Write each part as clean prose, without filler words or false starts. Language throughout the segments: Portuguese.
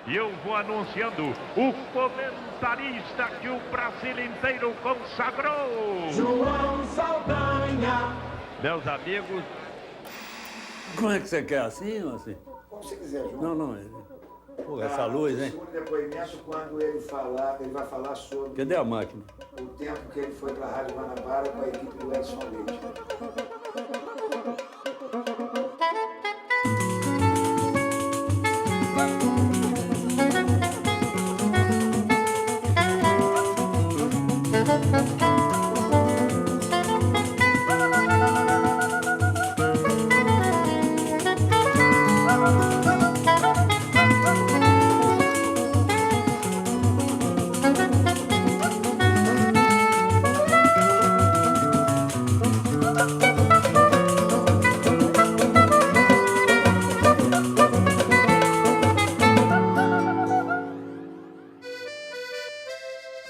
E eu vou anunciando o comentarista que o Brasil inteiro consagrou. João Saldanha. Meus amigos. Como é que você quer, assim ou assim? Como você quiser, João. Não. Pô, essa luz, hein? O segundo depoimento, quando ele vai falar sobre... Cadê a máquina? O tempo que ele foi para a Rádio Guanabara com a equipe do Edson Leite.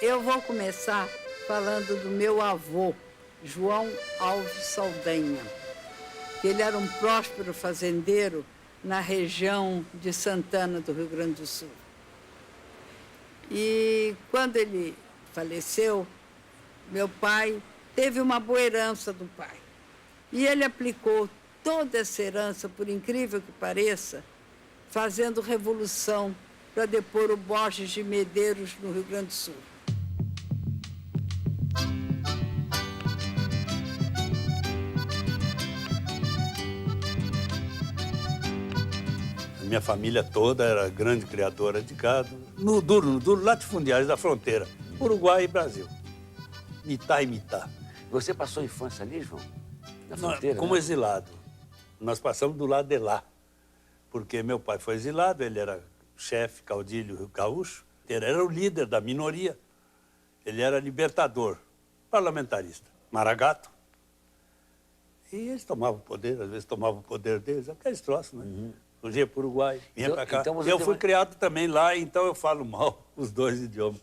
Eu vou começar falando do meu avô, João Alves Saldanha. Ele era um próspero fazendeiro na região de Santana, do Rio Grande do Sul. E quando ele faleceu, meu pai teve uma boa herança do pai. E ele aplicou toda essa herança, por incrível que pareça, fazendo revolução para depor o Borges de Medeiros no Rio Grande do Sul. Minha família toda era grande criadora de gado, no duro latifundiário da fronteira, Uruguai e Brasil. Mitá e mitá. Você passou a infância ali, João? Na fronteira? Como né? exilado. Nós passamos do lado de lá, porque meu pai foi exilado, ele era chefe, caudilho gaúcho, ele era o líder da minoria, ele era libertador, parlamentarista, maragato. E eles tomavam o poder, às vezes tomavam o poder deles, aqueles troços, né? Uhum. Fugia para o Uruguai, vinha para cá. Então eu fui criado também lá, então eu falo mal os dois idiomas.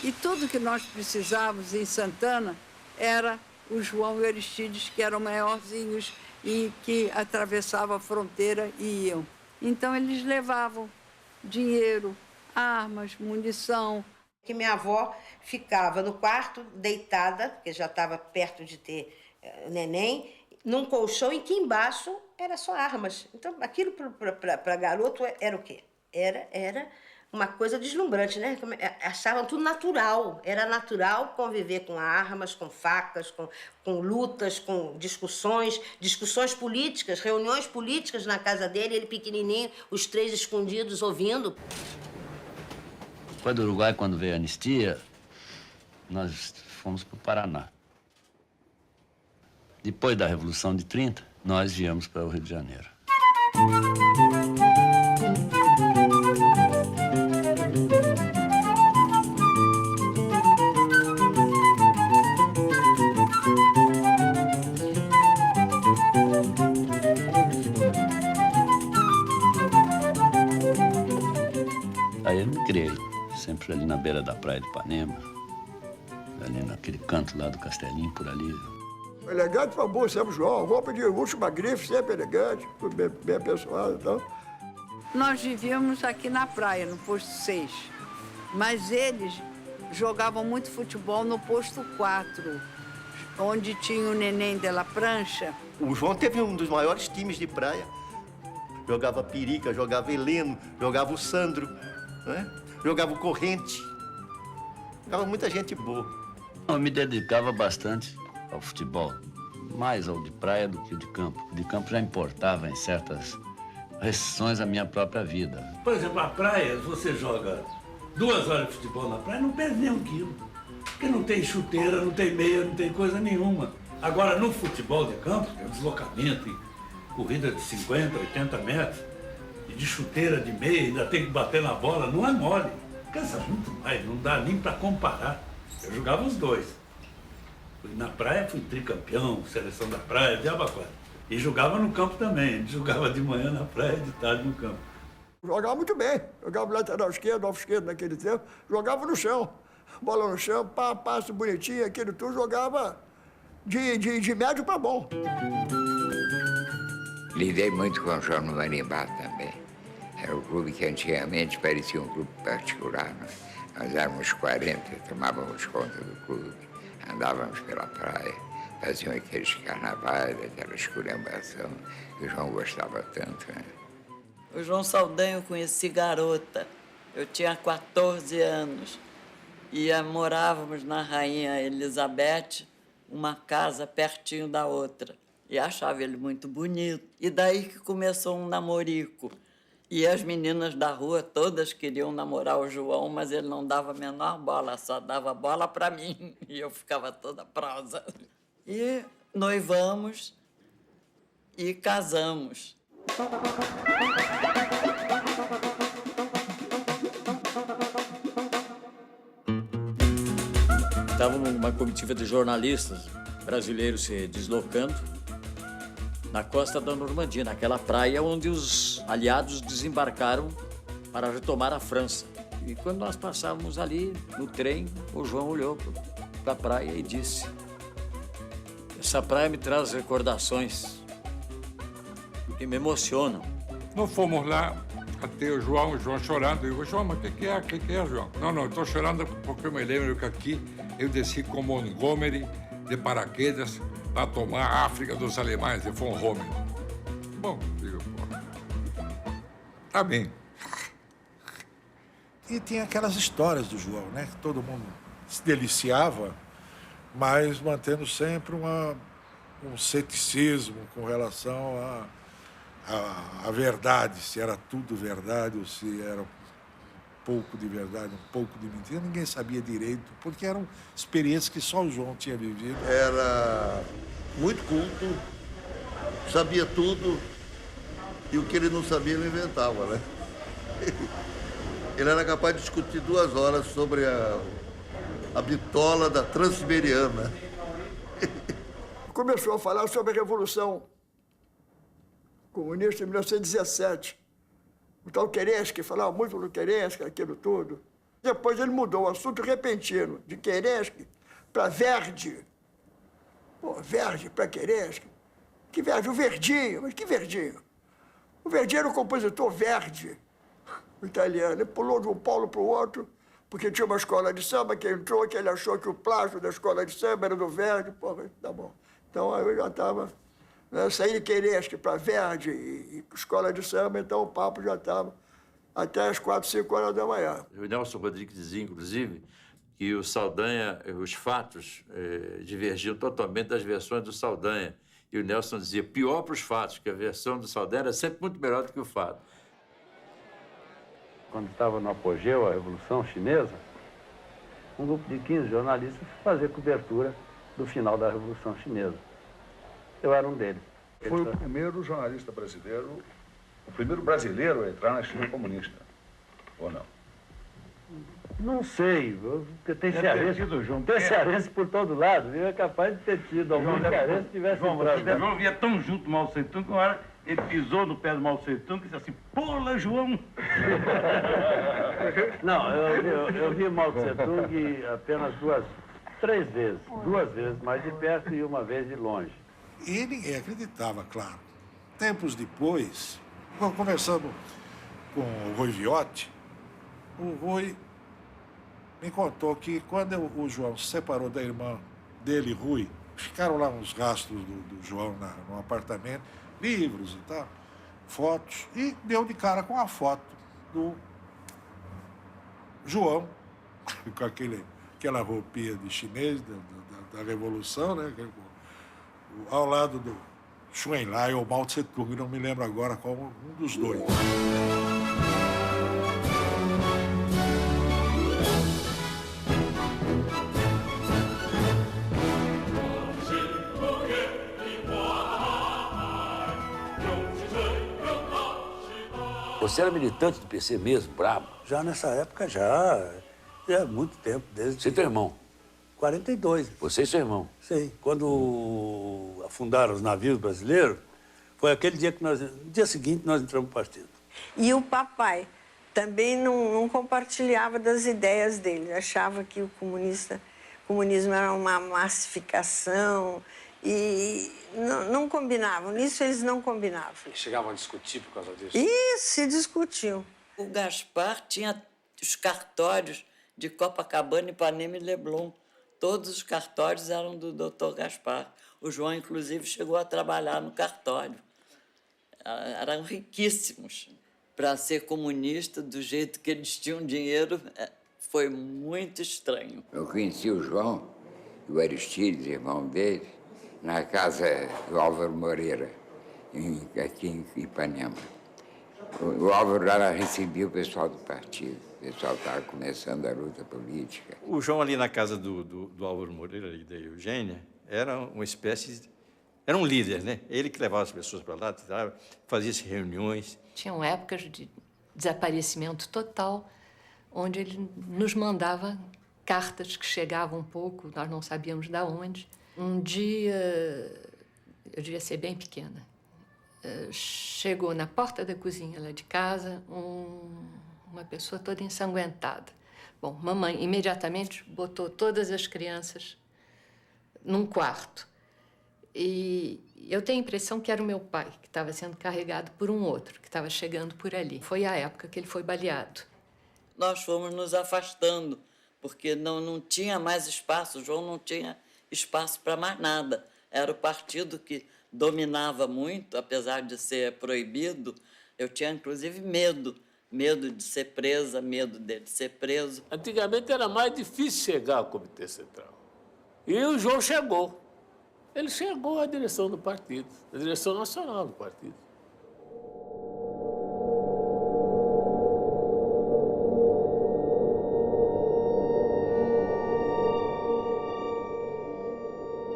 E tudo que nós precisávamos em Santana era o João e o Aristides, que eram maiorzinhos e que atravessavam a fronteira e iam. Então eles levavam dinheiro, armas, munição. Que minha avó ficava no quarto, deitada, porque já estava perto de ter neném, num colchão em que embaixo era só armas. Então, aquilo para garoto era o quê? Era uma coisa deslumbrante, né? Achavam tudo natural. Era natural conviver com armas, com facas, com lutas, com discussões políticas, reuniões políticas na casa dele, ele pequenininho, os três escondidos ouvindo. Depois do Uruguai, quando veio a anistia, nós fomos para o Paraná. Depois da Revolução de 30, nós viemos para o Rio de Janeiro. Aí eu me criei, sempre ali na beira da praia de Ipanema, ali naquele canto lá do Castelinho, por ali. Elegante, por favor, sempre João. Roupa de última grife, sempre elegante, bem apessoado e tal. Nós vivíamos aqui na praia, no posto 6. Mas eles jogavam muito futebol no posto 4, onde tinha o Neném de la Prancha. O João teve um dos maiores times de praia. Jogava Pirica, jogava Heleno, jogava o Sandro, né? Jogava o Corrente. Jogava muita gente boa. Eu me dedicava bastante ao futebol, mais ao de praia do que o de campo. O de campo já importava em certas restrições à minha própria vida. Por exemplo, a praia, você joga 2 horas de futebol na praia, não perde nem 1 quilo. Porque não tem chuteira, não tem meia, não tem coisa nenhuma. Agora, no futebol de campo, tem deslocamento, e corrida de 50, 80 metros, e de chuteira, de meia, ainda tem que bater na bola, não é mole. Cansa muito mais, não dá nem para comparar. Eu jogava os dois. Na praia fui tricampeão, seleção da praia, diabo quase. E jogava no campo também. A gente jogava de manhã na praia e de tarde no campo. Jogava muito bem. Jogava lateral esquerdo, off esquerdo naquele tempo. Jogava no chão. Bola no chão, passo bonitinho, aquilo tudo. Jogava de médio para bom. Lidei muito com o João no Marimbá também. Era um clube que antigamente parecia um clube particular. Nós éramos 40, tomávamos conta do clube, andávamos pela praia, faziam aqueles carnavais, aquela esculhambação que o João gostava tanto. Né? O João Saldanha eu conheci garota. Eu tinha 14 anos e morávamos na Rainha Elizabeth, uma casa pertinho da outra. E achava ele muito bonito. E daí que começou um namorico. E as meninas da rua todas queriam namorar o João, mas ele não dava a menor bola, só dava bola para mim. E eu ficava toda prosa. E noivamos e casamos. Estava numa comitiva de jornalistas brasileiros se deslocando na costa da Normandia, naquela praia onde os aliados desembarcaram para retomar a França. E quando nós passávamos ali no trem, o João olhou para a praia e disse: essa praia me traz recordações que me emocionam. Nós fomos lá, até o João chorando. Eu digo: João, mas o que é, João? Não, estou chorando porque eu me lembro que aqui eu desci com Montgomery de paraquedas para tomar a África dos alemães de von Rommel. Bom, digo, pô, tá bem. E tinha aquelas histórias do João, né? Que todo mundo se deliciava, mas mantendo sempre um ceticismo com relação à verdade, se era tudo verdade ou se era um pouco de verdade, um pouco de mentira. Ninguém sabia direito, porque eram experiências que só o João tinha vivido. Era muito culto, sabia tudo, e o que ele não sabia ele inventava, né? Ele era capaz de discutir 2 horas sobre a bitola da Transiberiana. Começou a falar sobre a Revolução Comunista em 1917. O tal Kerensky falava muito do Kerensky, aquilo tudo. Depois ele mudou o assunto repentino, de Kerensky para Verdi. Pô, Verdi para Kerensky. Que Verdi? O Verdinho. Mas que Verdinho? O Verdinho era o compositor Verdi, o italiano. Ele pulou de um polo para o outro, porque tinha uma escola de samba que entrou, que ele achou que o plástico da escola de samba era do Verdi. Pô, tá bom. Então eu já estava... Saí de Kerensky para Verdi e escola de samba, então o papo já estava até às 4, 5 horas da manhã. O Nelson Rodrigues dizia, inclusive, que o Saldanha, os fatos divergiam totalmente das versões do Saldanha. E o Nelson dizia, pior para os fatos, que a versão do Saldanha era sempre muito melhor do que o fato. Quando estava no apogeu a Revolução Chinesa, um grupo de 15 jornalistas foi fazer cobertura do final da Revolução Chinesa. Eu era um deles. Foi o primeiro jornalista brasileiro, o primeiro brasileiro a entrar na China comunista, ou não? Não sei, porque tem cearense, tem cearense por todo lado, viu? É capaz de ter tido algum cearense que tivesse entrado. João via tão junto do Mao Tse Tung que uma hora ele pisou no pé do Mao Tse Tung e disse assim, pula, João! Não, eu vi Mao Tse Tung apenas 3 vezes. 2 vezes mais de perto e 1 vez de longe. E ninguém acreditava, claro. Tempos depois, conversando com o Rui Viotti, o Rui me contou que quando o João se separou da irmã dele, Rui, ficaram lá uns rastros do João no apartamento, livros e tal, fotos, e deu de cara com a foto do João, com aquela roupinha de chinês da Revolução, né? Ao lado do Xu Enlai ou Mao Tse Tung, não me lembro agora qual um dos dois. Você era militante do PC mesmo, brabo? Já nessa época, já há muito tempo. Desde Você e teu irmão? 42. Você e seu irmão? Sim. Quando afundaram os navios brasileiros, foi aquele dia que no dia seguinte nós entramos no partido. E o papai também não compartilhava das ideias dele. Achava que o comunismo era uma massificação E não combinavam, nisso eles não combinavam. Chegavam a discutir por causa disso? Isso, se discutiam. O Gaspar tinha os cartórios de Copacabana, Ipanema e Leblon. Todos os cartórios eram do Dr. Gaspar. O João, inclusive, chegou a trabalhar no cartório. Eram riquíssimos. Para ser comunista, do jeito que eles tinham dinheiro, foi muito estranho. Eu conheci o João e o Aristides, irmão dele, na casa do Álvaro Moreira, aqui em Ipanema. O Álvaro lá recebia o pessoal do partido. O pessoal estava começando a luta política. O João ali na casa do Álvaro Moreira e da Eugênia era uma espécie de... Era um líder, né? Ele que levava as pessoas para lá, fazia reuniões. Tinham épocas de desaparecimento total, onde ele nos mandava cartas que chegavam um pouco, nós não sabíamos de onde. Um dia, eu devia ser bem pequena, chegou na porta da cozinha lá de casa uma pessoa toda ensanguentada. Bom, mamãe imediatamente botou todas as crianças num quarto. E eu tenho a impressão que era o meu pai, que estava sendo carregado por um outro, que estava chegando por ali. Foi a época que ele foi baleado. Nós fomos nos afastando, porque não tinha mais espaço, o João não tinha espaço para mais nada. Era o partido que dominava muito, apesar de ser proibido. Eu tinha, inclusive, medo de ser presa, medo dele ser preso. Antigamente era mais difícil chegar ao Comitê Central. E o João chegou. Ele chegou à direção do partido, à direção nacional do partido.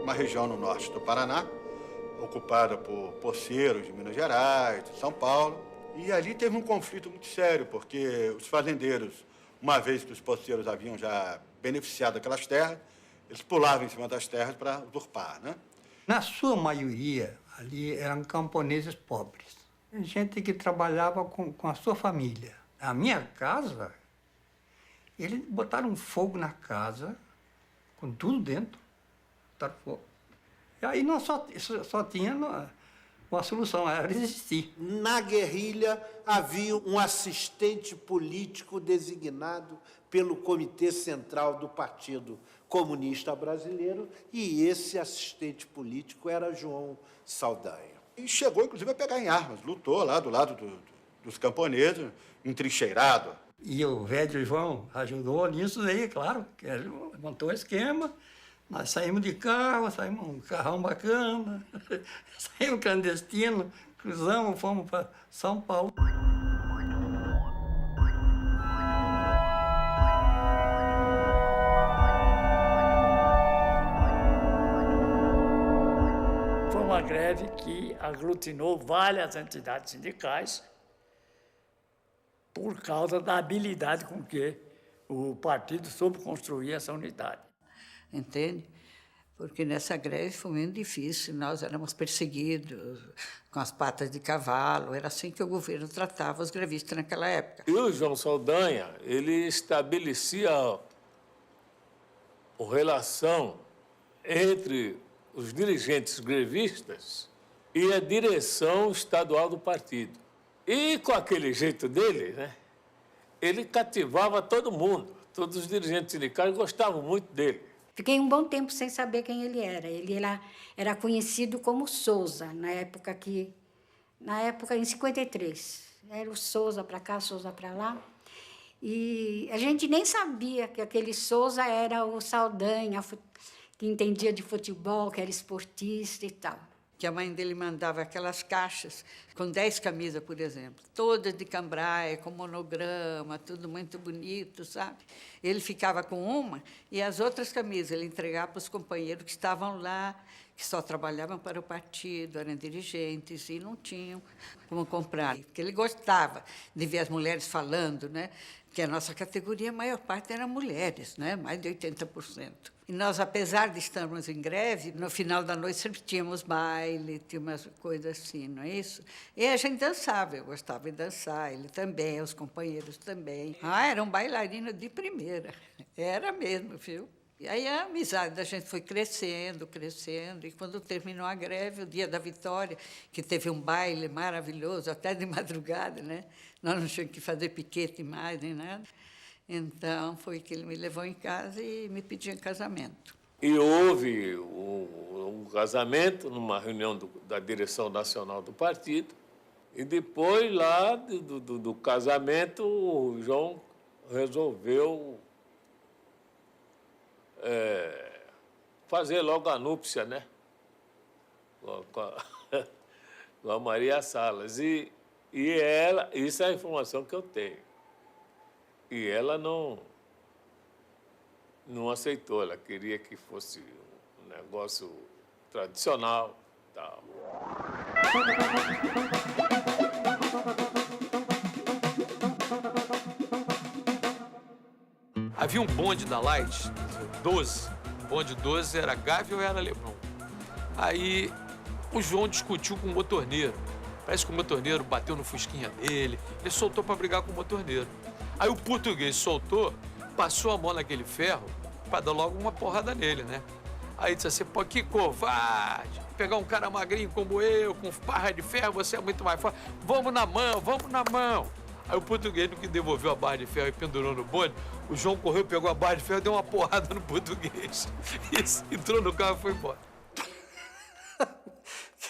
Uma região no norte do Paraná, ocupada por poceiros de Minas Gerais, de São Paulo. E ali teve um conflito muito sério, porque os fazendeiros, uma vez que os poceiros haviam já beneficiado aquelas terras, eles pulavam em cima das terras para usurpar, né? Na sua maioria, ali eram camponeses pobres. Gente que trabalhava com a sua família. A minha casa, eles botaram fogo na casa, com tudo dentro. Botaram fogo. E aí não só tinha uma solução, era resistir. Na guerrilha havia um assistente político designado pelo Comitê Central do Partido Comunista Brasileiro, e esse assistente político era João Saldanha. E chegou, inclusive, a pegar em armas, lutou lá do lado dos camponeses, entrincheirado. E o velho João ajudou nisso aí, claro, que ele montou o esquema. Nós saímos de carro, saímos um carrão bacana, saímos clandestino, cruzamos, fomos para São Paulo. Foi uma greve que aglutinou várias entidades sindicais por causa da habilidade com que o partido soube construir essa unidade. Entende? Porque nessa greve foi muito difícil, nós éramos perseguidos com as patas de cavalo, era assim que o governo tratava os grevistas naquela época. E o João Saldanha, ele estabelecia a relação entre os dirigentes grevistas e a direção estadual do partido. E com aquele jeito dele, né, ele cativava todo mundo, todos os dirigentes sindicais gostavam muito dele. Fiquei um bom tempo sem saber quem ele era. Ele era conhecido como Souza, na época em 53. Era o Souza para cá, Souza para lá. E a gente nem sabia que aquele Souza era o Saldanha, que entendia de futebol, que era esportista e tal. Que a mãe dele mandava aquelas caixas com 10 camisas, por exemplo, todas de cambraia, com monograma, tudo muito bonito, sabe? Ele ficava com uma e as outras camisas ele entregava para os companheiros que estavam lá, que só trabalhavam para o partido, eram dirigentes e não tinham como comprar. Porque ele gostava de ver as mulheres falando, né? Que a nossa categoria, a maior parte eram mulheres, né? Mais de 80%. E nós, apesar de estarmos em greve, no final da noite sempre tínhamos baile, tinha umas coisas assim, não é isso? E a gente dançava, eu gostava de dançar, ele também, os companheiros também. Ah, era um bailarino de primeira, era mesmo, viu? E aí a amizade da gente foi crescendo, crescendo. E quando terminou a greve, o dia da vitória, que teve um baile maravilhoso, até de madrugada, né? Nós não tínhamos que fazer piquete mais, nem nada. Então, foi que ele me levou em casa e me pediu em casamento. E houve um casamento numa reunião da direção nacional do partido. E depois, lá do casamento, o João resolveu fazer logo a núpcia, né? Com a Maria Salas. E ela, isso é a informação que eu tenho. E ela não aceitou, ela queria que fosse um negócio tradicional e tal. Havia um bonde da Light, 12. O bonde 12 era Gávea ou era Leblon. Aí o João discutiu com o motorneiro. Parece que o motorneiro bateu no fusquinha dele. Ele soltou para brigar com o motorneiro. Aí o português soltou, passou a mão naquele ferro para dar logo uma porrada nele, né? Aí disse assim, pô, que covarde. Pegar um cara magrinho como eu, com barra de ferro, você é muito mais forte. Vamos na mão, vamos na mão. Aí o português, no que devolveu a barra de ferro e pendurou no bonde, o João correu, pegou a barra de ferro e deu uma porrada no português. E entrou no carro e foi embora.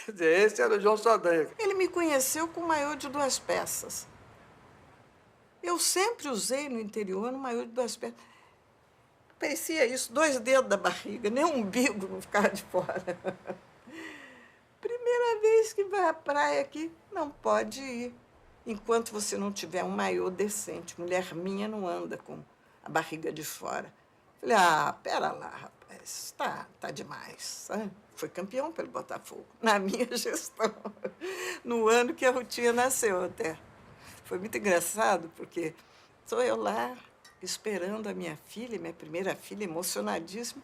Quer dizer, esse era o João Saldanha. Ele me conheceu com maiô de 2 peças. Eu sempre usei no interior um maiô de 2 peças. Parecia isso, 2 dedos da barriga, nem um umbigo não ficava de fora. Primeira vez que vai à praia aqui, não pode ir. Enquanto você não tiver um maiô decente. Mulher minha não anda com a barriga de fora. Falei, pera lá, rapaz, tá demais. Sabe? Foi campeão pelo Botafogo, na minha gestão. No ano que a Rutinha nasceu até. Foi muito engraçado, porque estou eu lá esperando a minha filha, minha primeira filha, emocionadíssima.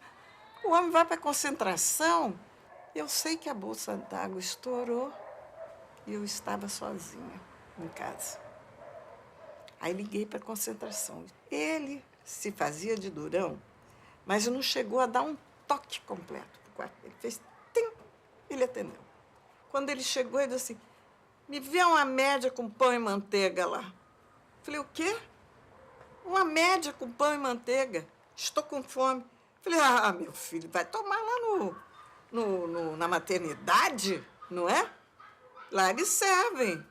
O homem vai para a concentração. Eu sei que a bolsa d'água estourou e eu estava sozinha em casa. Aí liguei para a concentração. Ele se fazia de durão, mas não chegou a dar um toque completo para o quarto. Ele fez tim, ele atendeu. Quando ele chegou, ele disse assim, me vê uma média com pão e manteiga lá. Falei, o quê? Uma média com pão e manteiga. Estou com fome. Falei, meu filho, vai tomar lá na maternidade, não é? Lá eles servem.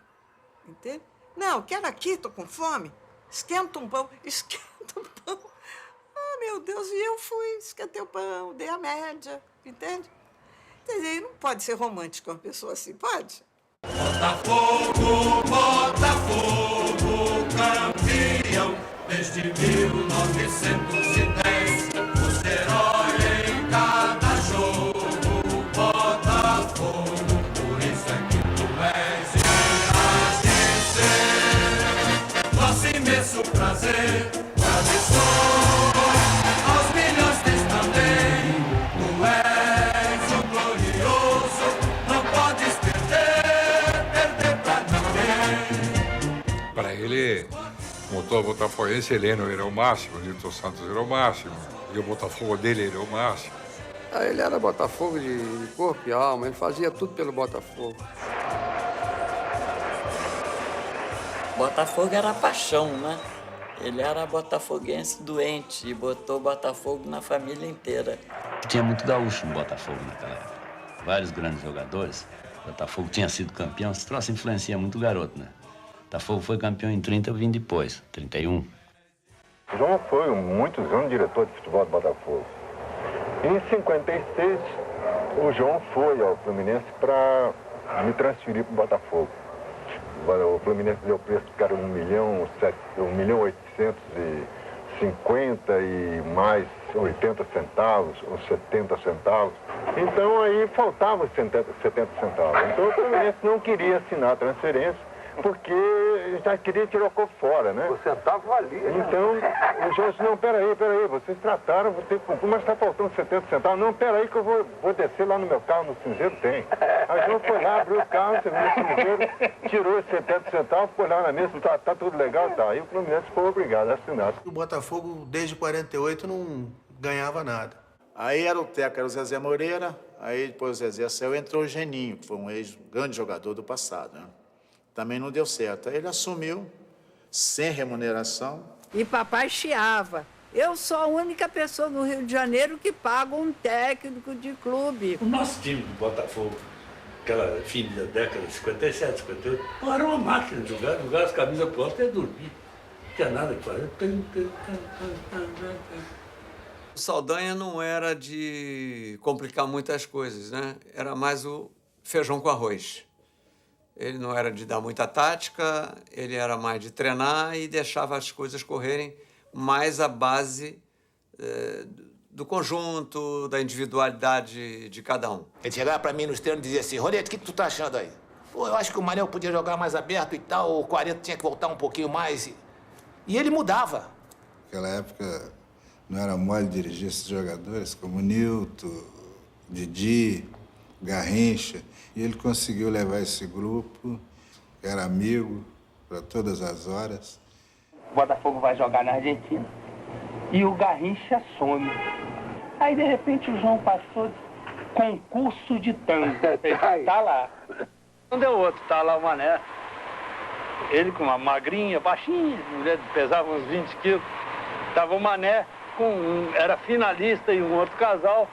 Entende? Não, quero aqui, estou com fome. Esquenta um pão. Esquenta um pão. Meu Deus, e eu fui, esquentei o pão, dei a média, entende? Quer dizer, não pode ser romântico uma pessoa assim, pode? Botafogo, Botafogo, campeão, desde 1910, o herói em cada jogo, Botafogo, por isso é que tu és e hás de ser, nosso imenso prazer, tradições, aos milhões tens também, tu és o glorioso, não podes perder pra ninguém. Para ele, como todo botafoguense, Heleno era o máximo, Nilton Santos era o máximo, e o Botafogo dele era o máximo. Ele era Botafogo de corpo e alma, ele fazia tudo pelo Botafogo. Botafogo era paixão, né? Ele era botafoguense doente e botou Botafogo na família inteira. Tinha muito gaúcho no Botafogo naquela época. Vários grandes jogadores. O Botafogo tinha sido campeão. Esse troço influencia muito o garoto, né? O Botafogo foi campeão em 30, eu vim depois, 31. O João foi muitos anos diretor de futebol do Botafogo. Em 56, o João foi ao Fluminense para me transferir para o Botafogo. O Fluminense deu preço que era 1.850.000 e mais 80 centavos ou 70 centavos. Então aí faltavam 70 centavos. Então o Fluminense não queria assinar a transferência porque já queria tirar o corpo fora, né? O centavo valia. Então o João disse, não, peraí, vocês trataram, mas está faltando 70 centavos. Não, peraí que eu vou descer lá no meu carro, no cinzeiro tem. Aí o João foi lá, abriu o carro, no cinzeiro, tirou os 70 centavos, foi lá na mesa, tá tudo legal, tá. Aí o Fluminense foi obrigado a assinar. O Botafogo, desde 48, ganhava nada. Aí era o Teco, era o Zezé Moreira, aí depois o Zezé saiu, entrou o Geninho, que foi um grande jogador do passado, né? Também não deu certo. Aí ele assumiu, sem remuneração. E papai chiava. Eu sou a única pessoa no Rio de Janeiro que paga um técnico de clube. O nosso time do Botafogo, aquela fim da década de 57, 58, era uma máquina de jogar as camisas pro alto e ia dormir. Não tinha nada que fazer. O Saldanha não era de complicar muitas coisas, né? Era mais o feijão com arroz. Ele não era de dar muita tática, ele era mais de treinar e deixava as coisas correrem mais à base do conjunto, da individualidade de cada um. Ele chegava pra mim nos treinos e dizia assim: Ronete, o que tu tá achando aí? Pô, eu acho que o Manel podia jogar mais aberto e tal, o 40 tinha que voltar um pouquinho mais. E ele mudava. Naquela época não era mole dirigir esses jogadores como Nilton, Didi, Garrincha. E ele conseguiu levar esse grupo, que era amigo, para todas as horas. O Botafogo vai jogar na Argentina e o Garrincha some. Aí, de repente, o João passou concurso de tango. Tá lá. Não deu outro, tá lá o Mané. Ele com uma magrinha, baixinha, mulher pesava uns 20 quilos. Tava o Mané, era finalista e um outro casal,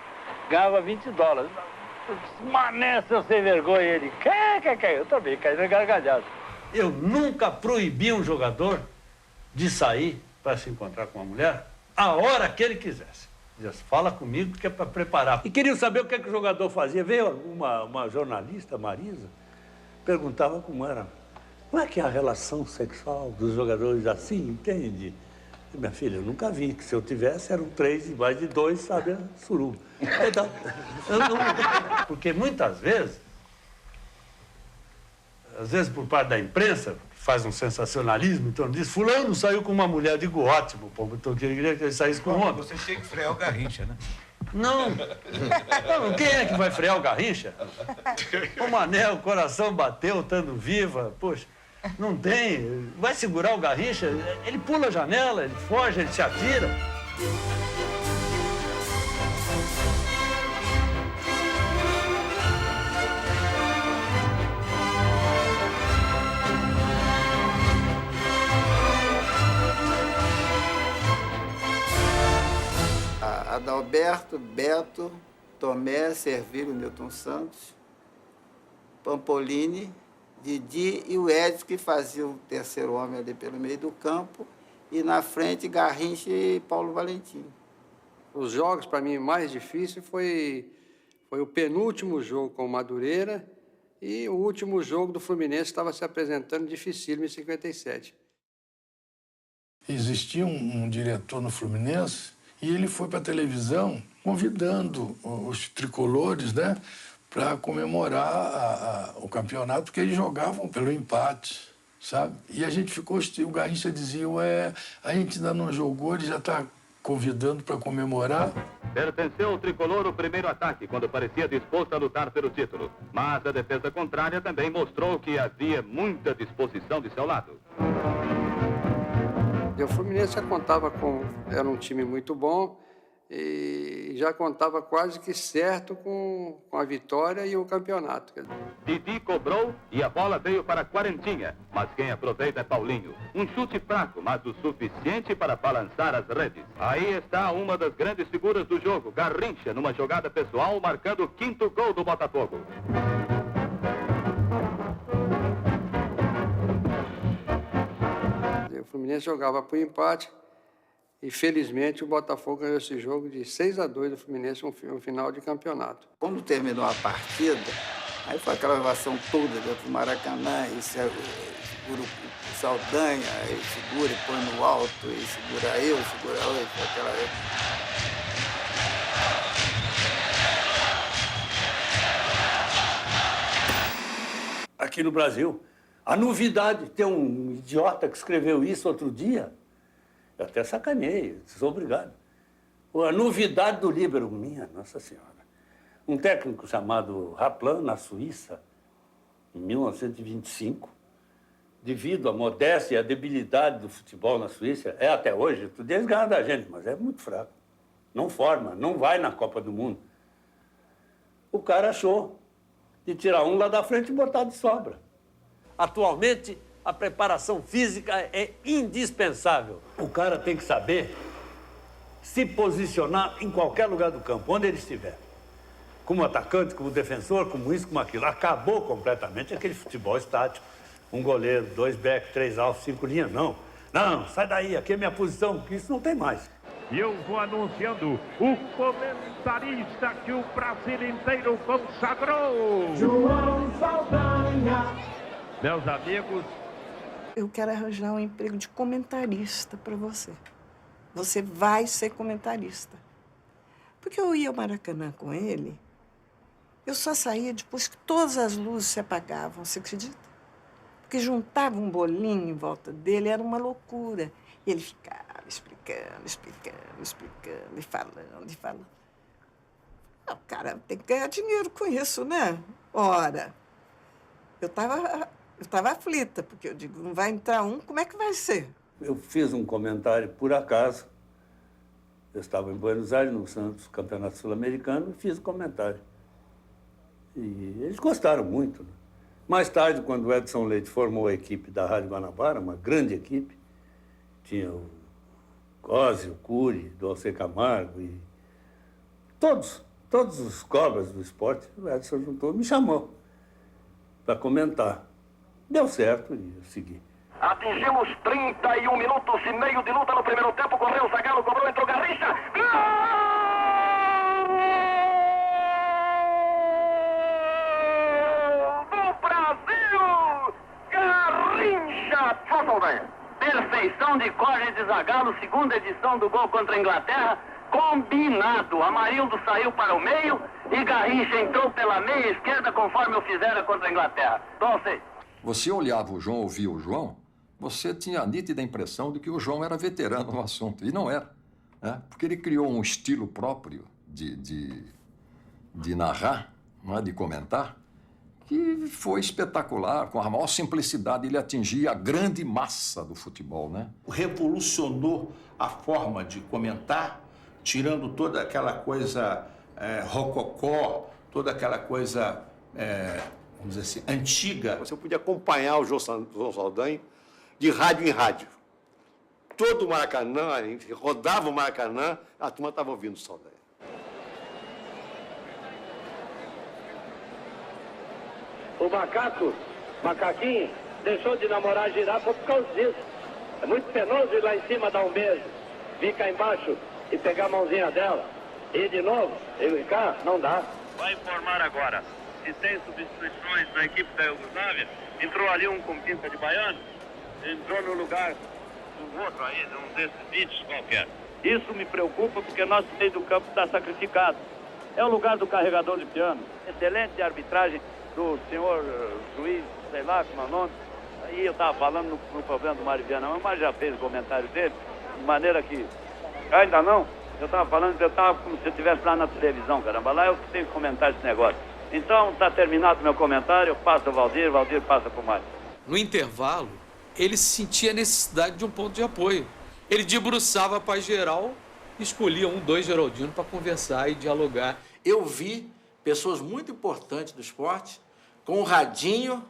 ganhava $20. Mané, seu sem vergonha, ele. Eu também caí na gargalhada. Eu nunca proibi um jogador de sair para se encontrar com uma mulher a hora que ele quisesse. Dizia, fala comigo que é para preparar. E queriam saber o que o jogador fazia. Veio uma jornalista, Marisa, perguntava como é que é a relação sexual dos jogadores assim, entende? Minha filha, eu nunca vi, que se eu tivesse eram 3 e mais de 2, sabe, suruba. Então, porque muitas vezes, às vezes por parte da imprensa, faz um sensacionalismo em torno disso, fulano saiu com uma mulher, eu digo, ótimo, pô, então eu queria que ele saísse com um homem. Você tinha que frear o Garrincha, né? Não. Quem é que vai frear o Garrincha? O Mané, o coração bateu, estando viva, poxa. Não tem. Vai segurar o Garrincha, ele pula a janela, ele foge, ele se atira. Adalberto, Beto, Tomé, Servilho, Newton Santos, Pampolini, Didi e o Edson, que fazia o terceiro homem ali pelo meio do campo, e na frente Garrincha e Paulo Valentim. Os jogos, para mim, mais difícil foi o penúltimo jogo com o Madureira e o último jogo do Fluminense estava se apresentando dificílimo em 57. Existia um diretor no Fluminense e ele foi para a televisão convidando os tricolores, né, para comemorar o campeonato, porque eles jogavam pelo empate, sabe? E a gente ficou... O Garrincha dizia, a gente ainda não jogou, ele já está convidando para comemorar. Pertenceu ao tricolor o primeiro ataque, quando parecia disposto a lutar pelo título. Mas a defesa contrária também mostrou que havia muita disposição de seu lado. E o Fluminense já contava com... Era um time muito bom, e já contava quase que certo com a vitória e o campeonato. Didi cobrou e a bola veio para Quarentinha, mas quem aproveita é Paulinho. Um chute fraco, mas o suficiente para balançar as redes. Aí está uma das grandes figuras do jogo, Garrincha, numa jogada pessoal, marcando o 5º gol do Botafogo. O Fluminense jogava por empate. E, felizmente, o Botafogo ganhou esse jogo de 6-2 do Fluminense, um final de campeonato. Quando terminou a partida, aí foi aquela ovação toda dentro do Maracanã, e segura o Saldanha, aí segura e põe no alto, e segura eu, foi aquela... Aqui no Brasil, a novidade, tem um idiota que escreveu isso outro dia, eu até sacanei, sou obrigado. A novidade do líbero, minha Nossa Senhora. Um técnico chamado Raplan, na Suíça, em 1925, devido à modéstia e à debilidade do futebol na Suíça, é até hoje, tudo eles ganham da gente, mas é muito fraco. não forma, não vai na Copa do Mundo. O cara achou de tirar um lá da frente e botar de sobra. Atualmente, a preparação física é indispensável. O cara tem que saber se posicionar em qualquer lugar do campo, onde ele estiver. Como atacante, como defensor, como isso, como aquilo. Acabou completamente aquele futebol estático. Um goleiro, 2 backs, 3 alvos, 5 linhas, não. Não, sai daí, aqui é minha posição, porque isso não tem mais. E eu vou anunciando o comentarista que o Brasil inteiro consagrou. João Saldanha. Meus amigos, eu quero arranjar um emprego de comentarista para você. Você vai ser comentarista. Porque eu ia ao Maracanã com ele, eu só saía depois que todas as luzes se apagavam, você acredita? Porque juntava um bolinho em volta dele, era uma loucura. E ele ficava explicando, e falando. O cara tem que ganhar dinheiro com isso, né? Ora, eu estava aflita, porque eu digo, não vai entrar um, como é que vai ser? Eu fiz um comentário, por acaso. Eu estava em Buenos Aires, no Santos Campeonato Sul-Americano, e fiz um comentário. E eles gostaram muito. Né? Mais tarde, quando o Edson Leite formou a equipe da Rádio Guanabara, uma grande equipe, tinha o Cosi, o Cury, do Alcê Camargo, e todos os cobras do esporte, o Edson juntou, me chamou para comentar. Deu certo e eu segui. atingimos 31 minutos e meio de luta no primeiro tempo. Correu o Zagallo, cobrou, entrou Garrincha. Gol do Brasil! Garrincha! João Saldanha. Perfeição de Jorge de Zagallo, segunda edição do gol contra a Inglaterra. Combinado. Amarildo saiu para o meio e Garrincha entrou pela meia esquerda, conforme eu fizera contra a Inglaterra. Então, você olhava o João, ouvia o João, você tinha a nítida impressão de que o João era veterano no assunto. E não era, né? Porque ele criou um estilo próprio de narrar, não é? De comentar, que foi espetacular. Com a maior simplicidade, ele atingia a grande massa do futebol, né? Revolucionou a forma de comentar, tirando toda aquela coisa rococó, toda aquela coisa, vamos dizer assim, antiga. Você podia acompanhar o João Saldanha de rádio em rádio. Todo o Maracanã, a gente rodava o Maracanã, a turma estava ouvindo o Saldanha. O macaquinho, deixou de namorar a girafa por causa disso. É muito penoso ir lá em cima dar um beijo, vir cá embaixo e pegar a mãozinha dela. E de novo, eu e cá, não dá. Vai informar agora se tem substituições na equipe da Iugoslávia. Entrou ali um com pinta de baiano, entrou no lugar do outro aí, num desses vídeos qualquer. Isso me preocupa porque nosso meio do campo está sacrificado. É o lugar do carregador de piano. Excelente arbitragem do senhor juiz, sei lá como é o nome. Aí eu estava falando no problema do Mário Viana, mas já fez o comentário dele, de maneira que... Ainda não? Eu estava falando que eu estava como se eu estivesse lá na televisão, caramba. Lá eu tenho que comentar esse negócio. Então, está terminado meu comentário, eu passo ao Valdir passa para o Mário. No intervalo, ele sentia a necessidade de um ponto de apoio. Ele debruçava a paz geral e escolhia 2 Geraldino para conversar e dialogar. Eu vi pessoas muito importantes do esporte com um radinho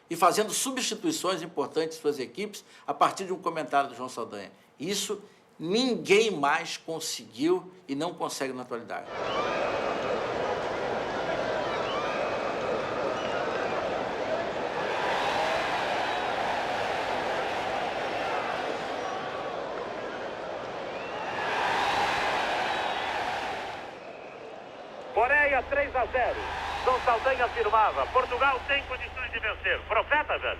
e fazendo substituições importantes em suas equipes a partir de um comentário do João Saldanha. Isso ninguém mais conseguiu e não consegue na atualidade. Coreia 3-0. João Saldanha afirmava, Portugal tem condições de vencer. Profeta, velho?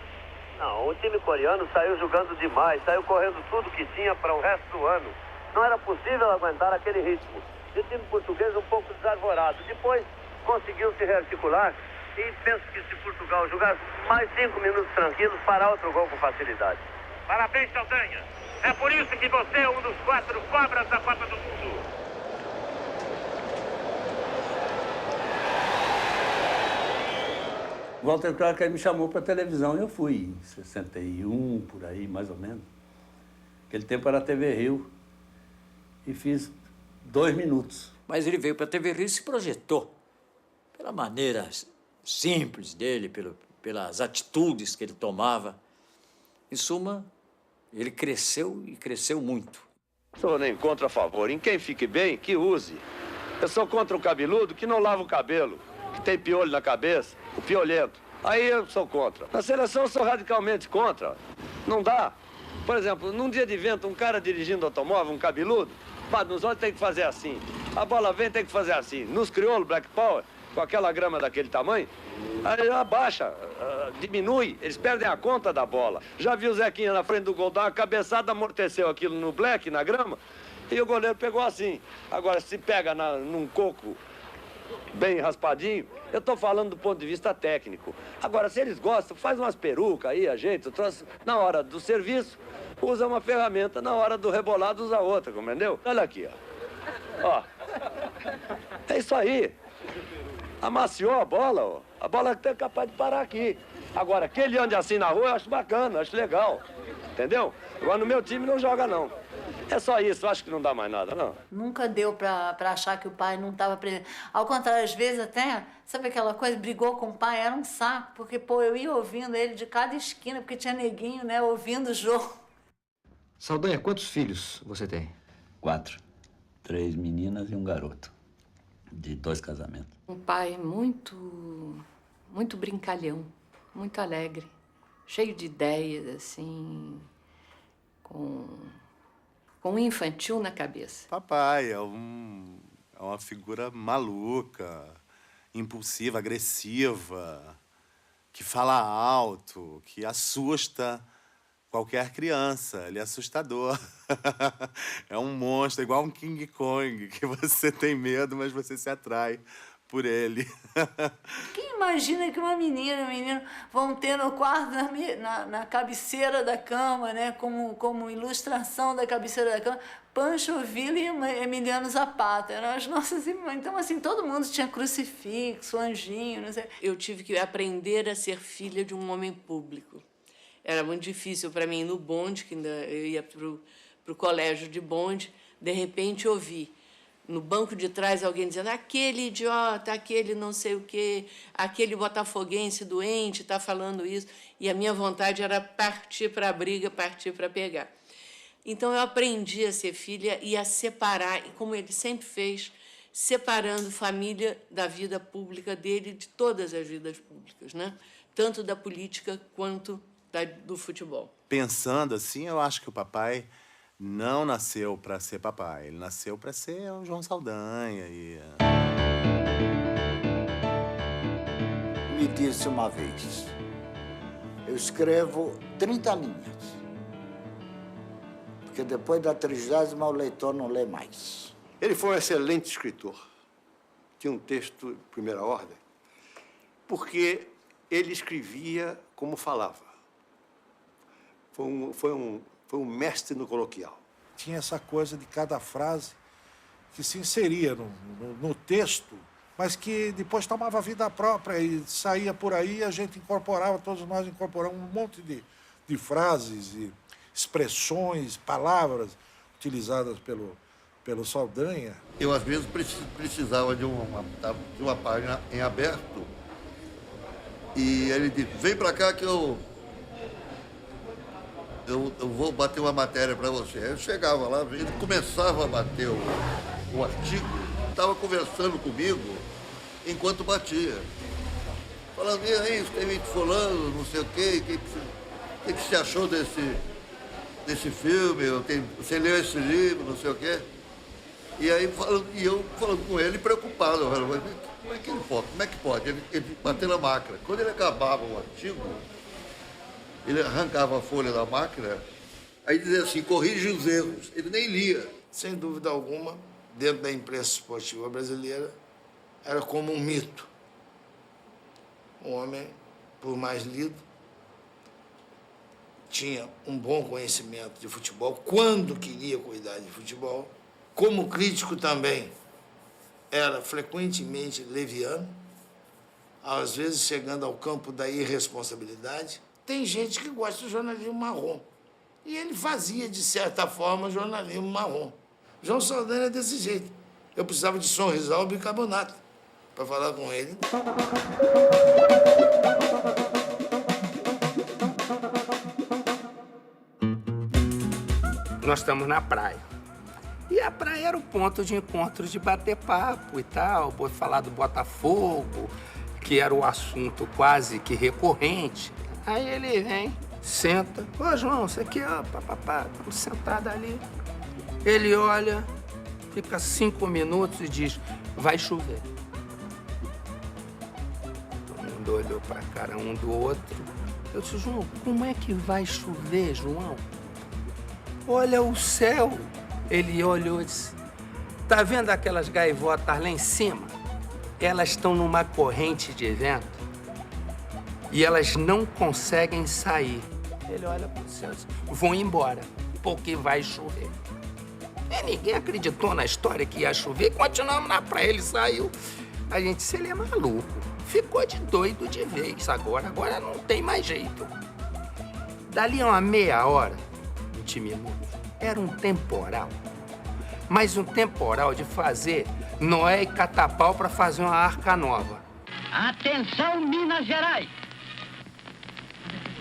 Não, o time coreano saiu jogando demais, saiu correndo tudo que tinha para o resto do ano. Não era possível aguentar aquele ritmo. E o time português um pouco desarvorado. Depois conseguiu se rearticular e penso que se Portugal jogar mais 5 minutos tranquilos, fará outro gol com facilidade. Parabéns, Saldanha. É por isso que você é um dos 4 cobras da Copa do Mundo. Walter Clark me chamou para a televisão e eu fui, em 61, por aí, mais ou menos. Aquele tempo era a TV Rio. E fiz 2 minutos. Mas ele veio para a TV Rio e se projetou. Pela maneira simples dele, pelas atitudes que ele tomava. Em suma, ele cresceu e cresceu muito. Sou nem contra a favor. Em quem fique bem, que use. Eu sou contra o cabeludo que não lava o cabelo, que tem piolho na cabeça, o piolento. Aí eu sou contra. Na seleção eu sou radicalmente contra. Não dá. Por exemplo, num dia de vento, um cara dirigindo automóvel, um cabeludo, nos olhos tem que fazer assim. A bola vem, tem que fazer assim. Nos crioulos, Black Power, com aquela grama daquele tamanho, aí abaixa, diminui, eles perdem a conta da bola. Já vi o Zequinha na frente do gol, dar uma cabeçada, amorteceu aquilo no Black, na grama, e o goleiro pegou assim. Agora, se pega num coco bem raspadinho, eu estou falando do ponto de vista técnico. Agora, se eles gostam, faz umas perucas aí, ajeita, trouxe na hora do serviço, usa uma ferramenta, na hora do rebolado usa outra, compreendeu? Olha aqui, ó. É isso aí. Amaciou a bola, ó. A bola é capaz de parar aqui. Agora, que ele ande assim na rua, eu acho bacana, acho legal. Entendeu? Agora, no meu time não joga, não. É só isso, eu acho que não dá mais nada, não. Nunca deu pra achar que o pai não estava aprendendo. Ao contrário, às vezes até, sabe aquela coisa, brigou com o pai, era um saco, porque, pô, eu ia ouvindo ele de cada esquina, porque tinha neguinho, né, ouvindo o jogo. Saldanha, quantos filhos você tem? 4. 3 meninas e um garoto. De 2 casamentos. Um pai muito brincalhão, muito alegre, cheio de ideias, assim, com um infantil na cabeça. Papai é uma figura maluca, impulsiva, agressiva, que fala alto, que assusta qualquer criança. Ele é assustador. É um monstro, igual um King Kong, que você tem medo, mas você se atrai por ele. Quem imagina que uma menina e um menino vão ter no quarto, na cabeceira da cama, né, como ilustração da cabeceira da cama, Pancho Villa e Emiliano Zapata, eram as nossas irmãs. Então, assim, todo mundo tinha crucifixo, anjinho, não sei. Eu tive que aprender a ser filha de um homem público. Era muito difícil para mim, no bonde, que eu ia para o colégio de bonde, de repente ouvi no banco de trás alguém dizendo aquele idiota, aquele não sei o quê, aquele botafoguense doente está falando isso. E a minha vontade era partir para a briga, partir para pegar. Então, eu aprendi a ser filha e a separar, como ele sempre fez, separando família da vida pública dele, de todas as vidas públicas, né? Tanto da política quanto do futebol. Pensando assim, eu acho que o papai não nasceu para ser papai. Ele nasceu para ser o João Saldanha. Me disse uma vez, eu escrevo 30 linhas, porque depois da 30ª o leitor não lê mais. Ele foi um excelente escritor. Tinha um texto de primeira ordem, porque ele escrevia como falava. Foi um mestre no coloquial. Tinha essa coisa de cada frase que se inseria no texto, mas que depois tomava vida própria e saía por aí, a gente incorporava, todos nós incorporamos um monte de frases, e expressões, palavras utilizadas pelo Saldanha. Eu, às vezes, precisava de uma página em aberto e ele disse, vem para cá que eu vou bater uma matéria para você. Aí eu chegava lá, ele começava a bater o artigo, estava conversando comigo enquanto batia. Falando, e aí, você fulano, não sei o quê, o que você achou desse filme? Você leu esse livro, não sei o quê? E aí, eu falando com ele, preocupado, como é que pode? Ele batendo a máquina. Quando ele acabava o artigo, ele arrancava a folha da máquina, aí dizia assim, corrige os erros. Ele nem lia. Sem dúvida alguma, dentro da imprensa esportiva brasileira, era como um mito. Um homem, por mais lido, tinha um bom conhecimento de futebol, quando queria cuidar de futebol. Como crítico também, era frequentemente leviano, às vezes chegando ao campo da irresponsabilidade. Tem gente que gosta do jornalismo marrom. E ele fazia, de certa forma, jornalismo marrom. João Saldanha era desse jeito. Eu precisava de Sonrisal e bicarbonato para falar com ele. Nós estamos na praia. E a praia era o ponto de encontro de bater papo e tal, falar do Botafogo, que era o assunto quase que recorrente. Aí ele vem, senta. Ô, João, você aqui, ó, papapá, estamos sentados ali. Ele olha, fica 5 minutos e diz, vai chover. Todo mundo olhou pra cara um do outro. Eu disse, João, como é que vai chover, João? Olha o céu. Ele olhou e disse, tá vendo aquelas gaivotas lá em cima? Elas estão numa corrente de vento e elas não conseguem sair. Ele olha pro céu e diz, vão embora, porque vai chover. E ninguém acreditou na história que ia chover e continuamos na praia. Ele saiu. A gente disse, ele é maluco. Ficou de doido de vez agora não tem mais jeito. Dali a uma meia hora, 20 minutos, era um temporal. Mas um temporal de fazer Noé e Catapau para fazer uma arca nova. Atenção, Minas Gerais!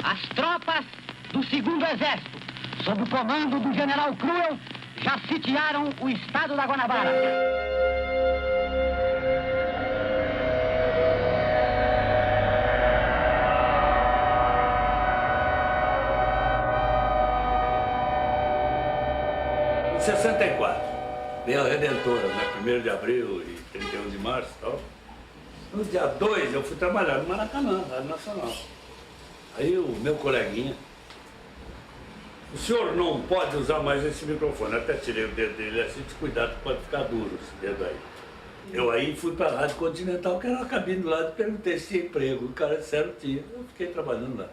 As tropas do 2º Exército, sob o comando do general Cruel, já sitiaram o estado da Guanabara. Em 64, veio a Redentora, né? 1º de abril e 31 de março e tal. No dia 2, eu fui trabalhar no Maracanã, Rádio Nacional. Aí o meu coleguinha, o senhor não pode usar mais esse microfone. Até tirei o dedo dele assim, cuidado, pode ficar duro esse dedo aí. Eu aí fui para a Rádio Continental, que era uma cabine do lado, e perguntei se tinha emprego. O cara disseram que tinha. Eu fiquei trabalhando lá.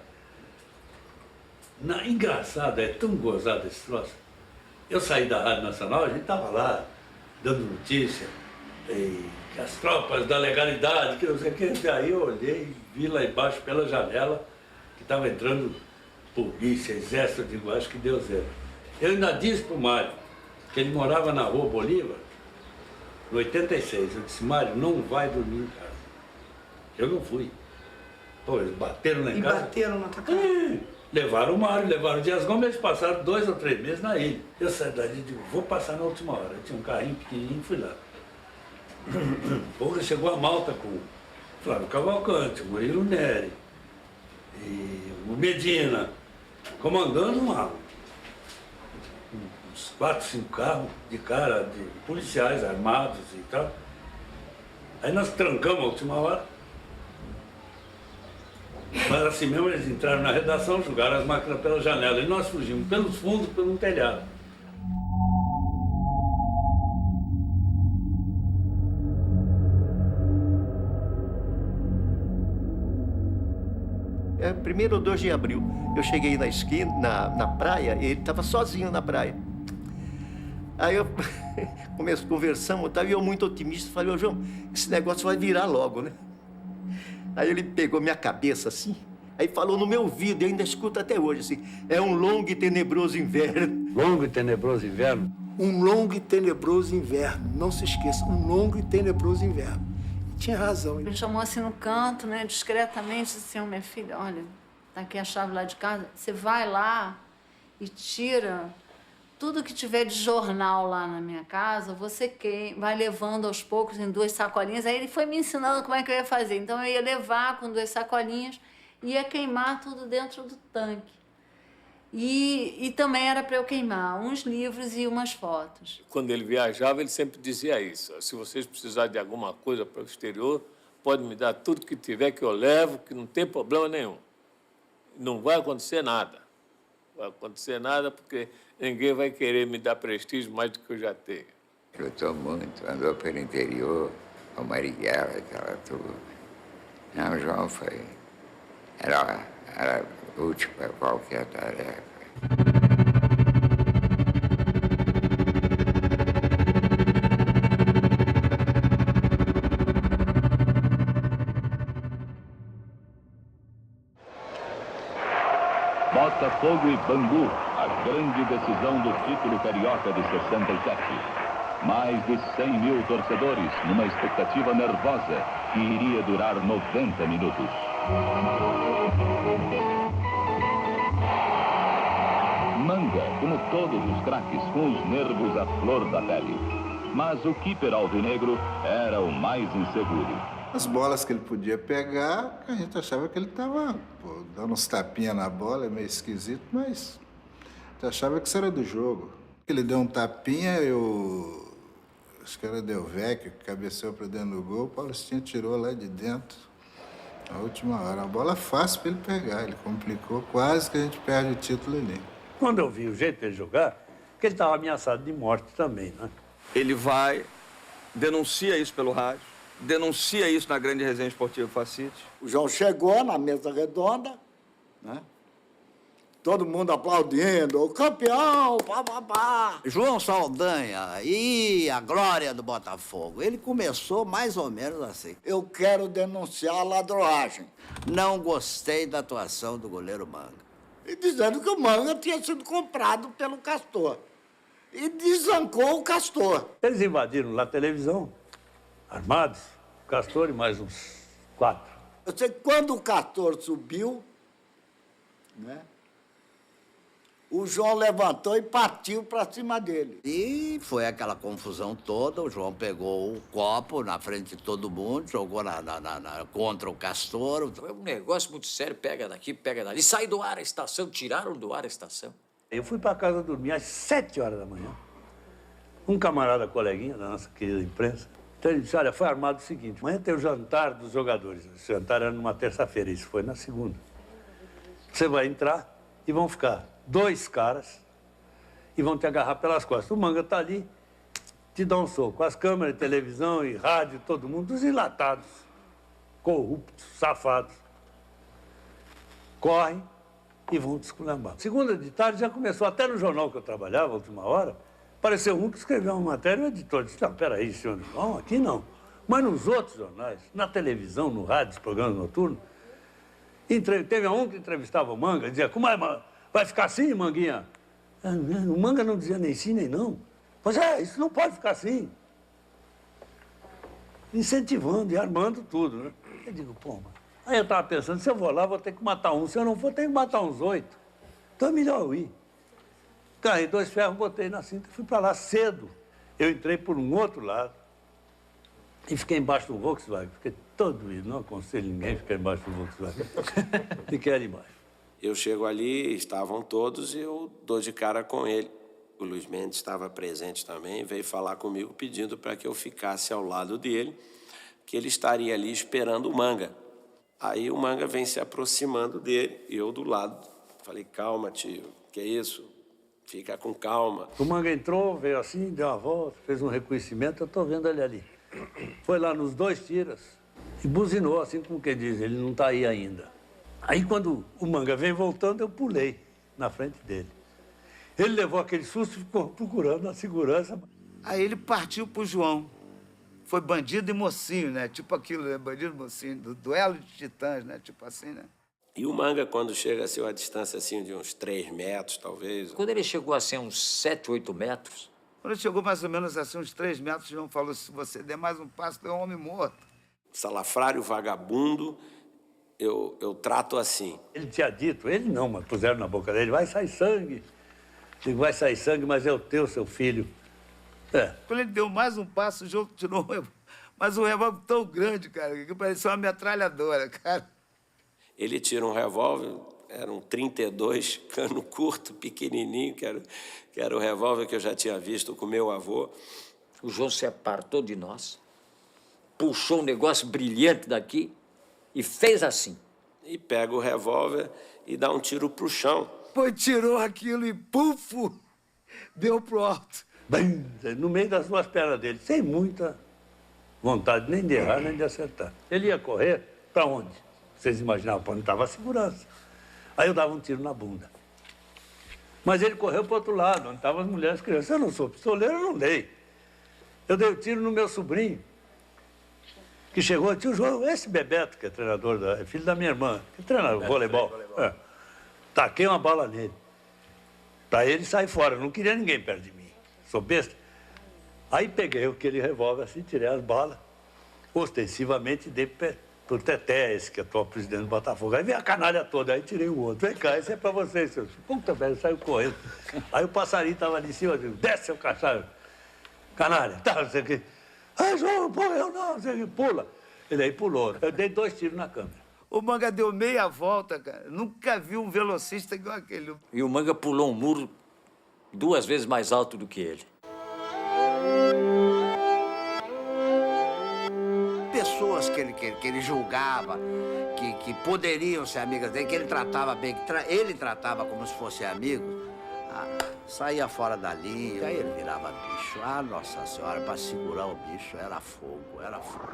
Engraçado, é tão gozado esse troço. Eu saí da Rádio Nacional, a gente estava lá, dando notícia, e as tropas da legalidade, que não sei o que. Daí eu olhei, vi lá embaixo pela janela, que estava entrando polícia, exército, eu digo, acho que deu zero. Eu ainda disse para o Mário, que ele morava na Rua Bolívar, no 86. Eu disse, Mário, não vai dormir em casa. Eu não fui. Pô, eles bateram lá em casa. E bateram na tua casa? Levaram o Mário, levaram o Dias Gomes, eles passaram 2 ou 3 meses na ilha. Eu saí dali e digo, vou passar na última hora. Eu tinha um carrinho pequenininho e fui lá. Porra, chegou a malta com o Flávio Cavalcante, o Murilo Neri, e o Medina, comandando uns 4, 5 carros de cara, de policiais armados e tal. Aí nós trancamos a última hora. Mas assim mesmo eles entraram na redação, jogaram as máquinas pela janela e nós fugimos pelos fundos, pelo telhado. É 1º ou 2 de abril. Eu cheguei na esquina, na praia, e ele estava sozinho na praia. Aí eu conversamos, e eu muito otimista, falei, ô João, esse negócio vai virar logo, né? Aí ele pegou minha cabeça assim, aí falou no meu ouvido, e ainda escuto até hoje, assim, é um longo e tenebroso inverno. Longo e tenebroso inverno? Um longo e tenebroso inverno, não se esqueça, um longo e tenebroso inverno. Tinha razão. Ele chamou assim no canto, né, discretamente, disse assim, minha filha, olha, tá aqui a chave lá de casa, você vai lá e tira tudo que tiver de jornal lá na minha casa, você vai levando aos poucos em 2 sacolinhas. Aí ele foi me ensinando como é que eu ia fazer. Então eu ia levar com 2 sacolinhas e ia queimar tudo dentro do tanque. E também era para eu queimar uns livros e umas fotos. Quando ele viajava, ele sempre dizia isso. Se vocês precisarem de alguma coisa para o exterior, pode me dar tudo que tiver que eu levo, que não tem problema nenhum. Não vai acontecer nada. Não vai acontecer nada porque ninguém vai querer me dar prestígio mais do que eu já tenho. Lutou muito, andou pelo interior, com Marighella, aquela tudo. Não, João foi... Era útil para qualquer tarefa. Botafogo e Bangu, às Grande decisão do título carioca de 67. Mais de 100 mil torcedores numa expectativa nervosa que iria durar 90 minutos. Manga, como todos os craques, com os nervos à flor da pele. Mas o keeper alvinegro era o mais inseguro. As bolas que ele podia pegar, a gente achava que ele estava dando uns tapinhas na bola, é meio esquisito, mas a gente achava que isso era do jogo. Ele deu um tapinha, acho que era Delvecchio, que cabeceou para dentro do gol, o Paulistinha tirou lá de dentro, na última hora. A bola fácil para ele pegar, ele complicou, quase que a gente perde o título ali. Quando eu vi o jeito dele jogar, que ele estava ameaçado de morte também, né? Ele vai, denuncia isso pelo rádio, denuncia isso na grande resenha esportiva Facite. O João chegou na mesa redonda, né? Todo mundo aplaudindo, o campeão, pá. João Saldanha e a glória do Botafogo. Ele começou mais ou menos assim. Eu quero denunciar a ladroagem. Não gostei da atuação do goleiro Manga. E dizendo que o Manga tinha sido comprado pelo Castor. E desancou o Castor. Eles invadiram lá a televisão, armados, Castor e mais uns 4. Eu sei que quando o Castor subiu, né? O João levantou e partiu para cima dele. E foi aquela confusão toda. O João pegou o copo na frente de todo mundo, jogou contra o Castor. Foi um negócio muito sério. Pega daqui, pega dali. Sai do ar a estação. Tiraram do ar a estação. Eu fui para casa dormir às 7 horas da manhã. Um camarada coleguinha da nossa querida imprensa. Então ele disse, olha, foi armado o seguinte. Amanhã tem o jantar dos jogadores. O jantar era numa terça-feira. Isso foi na segunda. Você vai entrar e vão ficar 2 caras e vão te agarrar pelas costas. O Manga tá ali, te dá um soco. As câmeras, televisão e rádio, todo mundo, os enlatados, corruptos, safados. Correm e vão te esculambar. Segunda de tarde já começou, até no jornal que eu trabalhava, a última hora, apareceu um que escreveu uma matéria e o editor disse, não, peraí, senhor, não, aqui não. Mas nos outros jornais, na televisão, no rádio, nos programas noturnos, teve um que entrevistava o Manga, dizia, como é, vai ficar assim, Manguinha? O Manga não dizia nem sim, nem não. Pois é, isso não pode ficar assim. Incentivando e armando tudo, né? Eu digo, pô, mano. Aí eu estava pensando, se eu vou lá, vou ter que matar um. Se eu não for, tenho que matar uns 8. Então é melhor eu ir. Carreguei 2 ferros, botei na cinta e fui para lá cedo. Eu entrei por um outro lado e fiquei embaixo do Volkswagen. Fiquei todo doído, não aconselho ninguém a ficar embaixo do Volkswagen. Fiquei ali embaixo. Eu chego ali, estavam todos e eu dou de cara com ele. O Luiz Mendes estava presente também, veio falar comigo pedindo para que eu ficasse ao lado dele, que ele estaria ali esperando o Manga. Aí o Manga vem se aproximando dele e eu do lado. Falei, calma, tio, que é isso? Fica com calma. O Manga entrou, veio assim, deu uma volta, fez um reconhecimento, eu estou vendo ele ali. Foi lá nos 2 tiros e buzinou, assim como quem diz, ele não está aí ainda. Aí, quando o Manga vem voltando, eu pulei na frente dele. Ele levou aquele susto e ficou procurando a segurança. Aí ele partiu pro João. Foi bandido e mocinho, né? Tipo aquilo, né? Bandido e mocinho, do duelo de titãs, né? Tipo assim, né? E o Manga, quando chega assim, a distância assim, de uns 3 metros, talvez. Quando ele chegou assim, uns 7, 8 metros. Quando ele chegou mais ou menos assim, uns 3 metros, o João falou, se você der mais um passo, tem um homem morto. Salafrário vagabundo, eu trato assim. Ele tinha dito, ele não, mas puseram na boca dele, vai sair sangue. Digo, vai sair sangue, mas é o teu, seu filho. É. Quando ele deu mais um passo, o João tirou mas um revólver tão grande, cara, que parecia uma metralhadora, cara. Ele tira um revólver, era um 32, cano curto, pequenininho, que era o revólver que eu já tinha visto com meu avô. O João se apartou de nós, puxou um negócio brilhante daqui e fez assim. E pega o revólver e dá um tiro pro chão. Pô, tirou aquilo e pufo, deu pro alto. Bem, no meio das 2 pernas dele, sem muita vontade nem de errar, nem de acertar. Ele ia correr para onde? Vocês imaginavam, para onde estava a segurança. Aí eu dava um tiro na bunda. Mas ele correu para o outro lado, onde estavam as mulheres e as crianças. Eu não sou pistoleiro, eu não dei. Eu dei o tiro no meu sobrinho, que chegou, tio João, esse Bebeto, que é treinador, é filho da minha irmã, que treina voleibol. É. Taquei uma bala nele. Para ele sair fora. Eu não queria ninguém perto de mim. Sou besta. Aí peguei aquele revólver assim, tirei as balas, ostensivamente dei pro Teté, esse que é atual presidente do Botafogo. Aí veio a canalha toda, aí tirei o outro. Vem cá, esse é pra vocês, seus. Puta velho, saiu correndo. Aí o passarinho tava ali em cima, eu digo, desce, seu cachorro. Canalha, tá, não sei o quê. Ah, João, pô, eu não, não sei o quê, pula. Ele aí pulou. Eu dei 2 tiros na câmera. O Manga deu meia volta, cara. Nunca vi um velocista igual aquele. E o Manga pulou um muro 2 vezes mais alto do que ele. Pessoas que ele julgava, que poderiam ser amigas dele, que ele tratava bem, ele tratava como se fossem amigos, saía fora da linha, aí ele virava bicho. Ah, Nossa Senhora, para segurar o bicho era fogo, era fogo.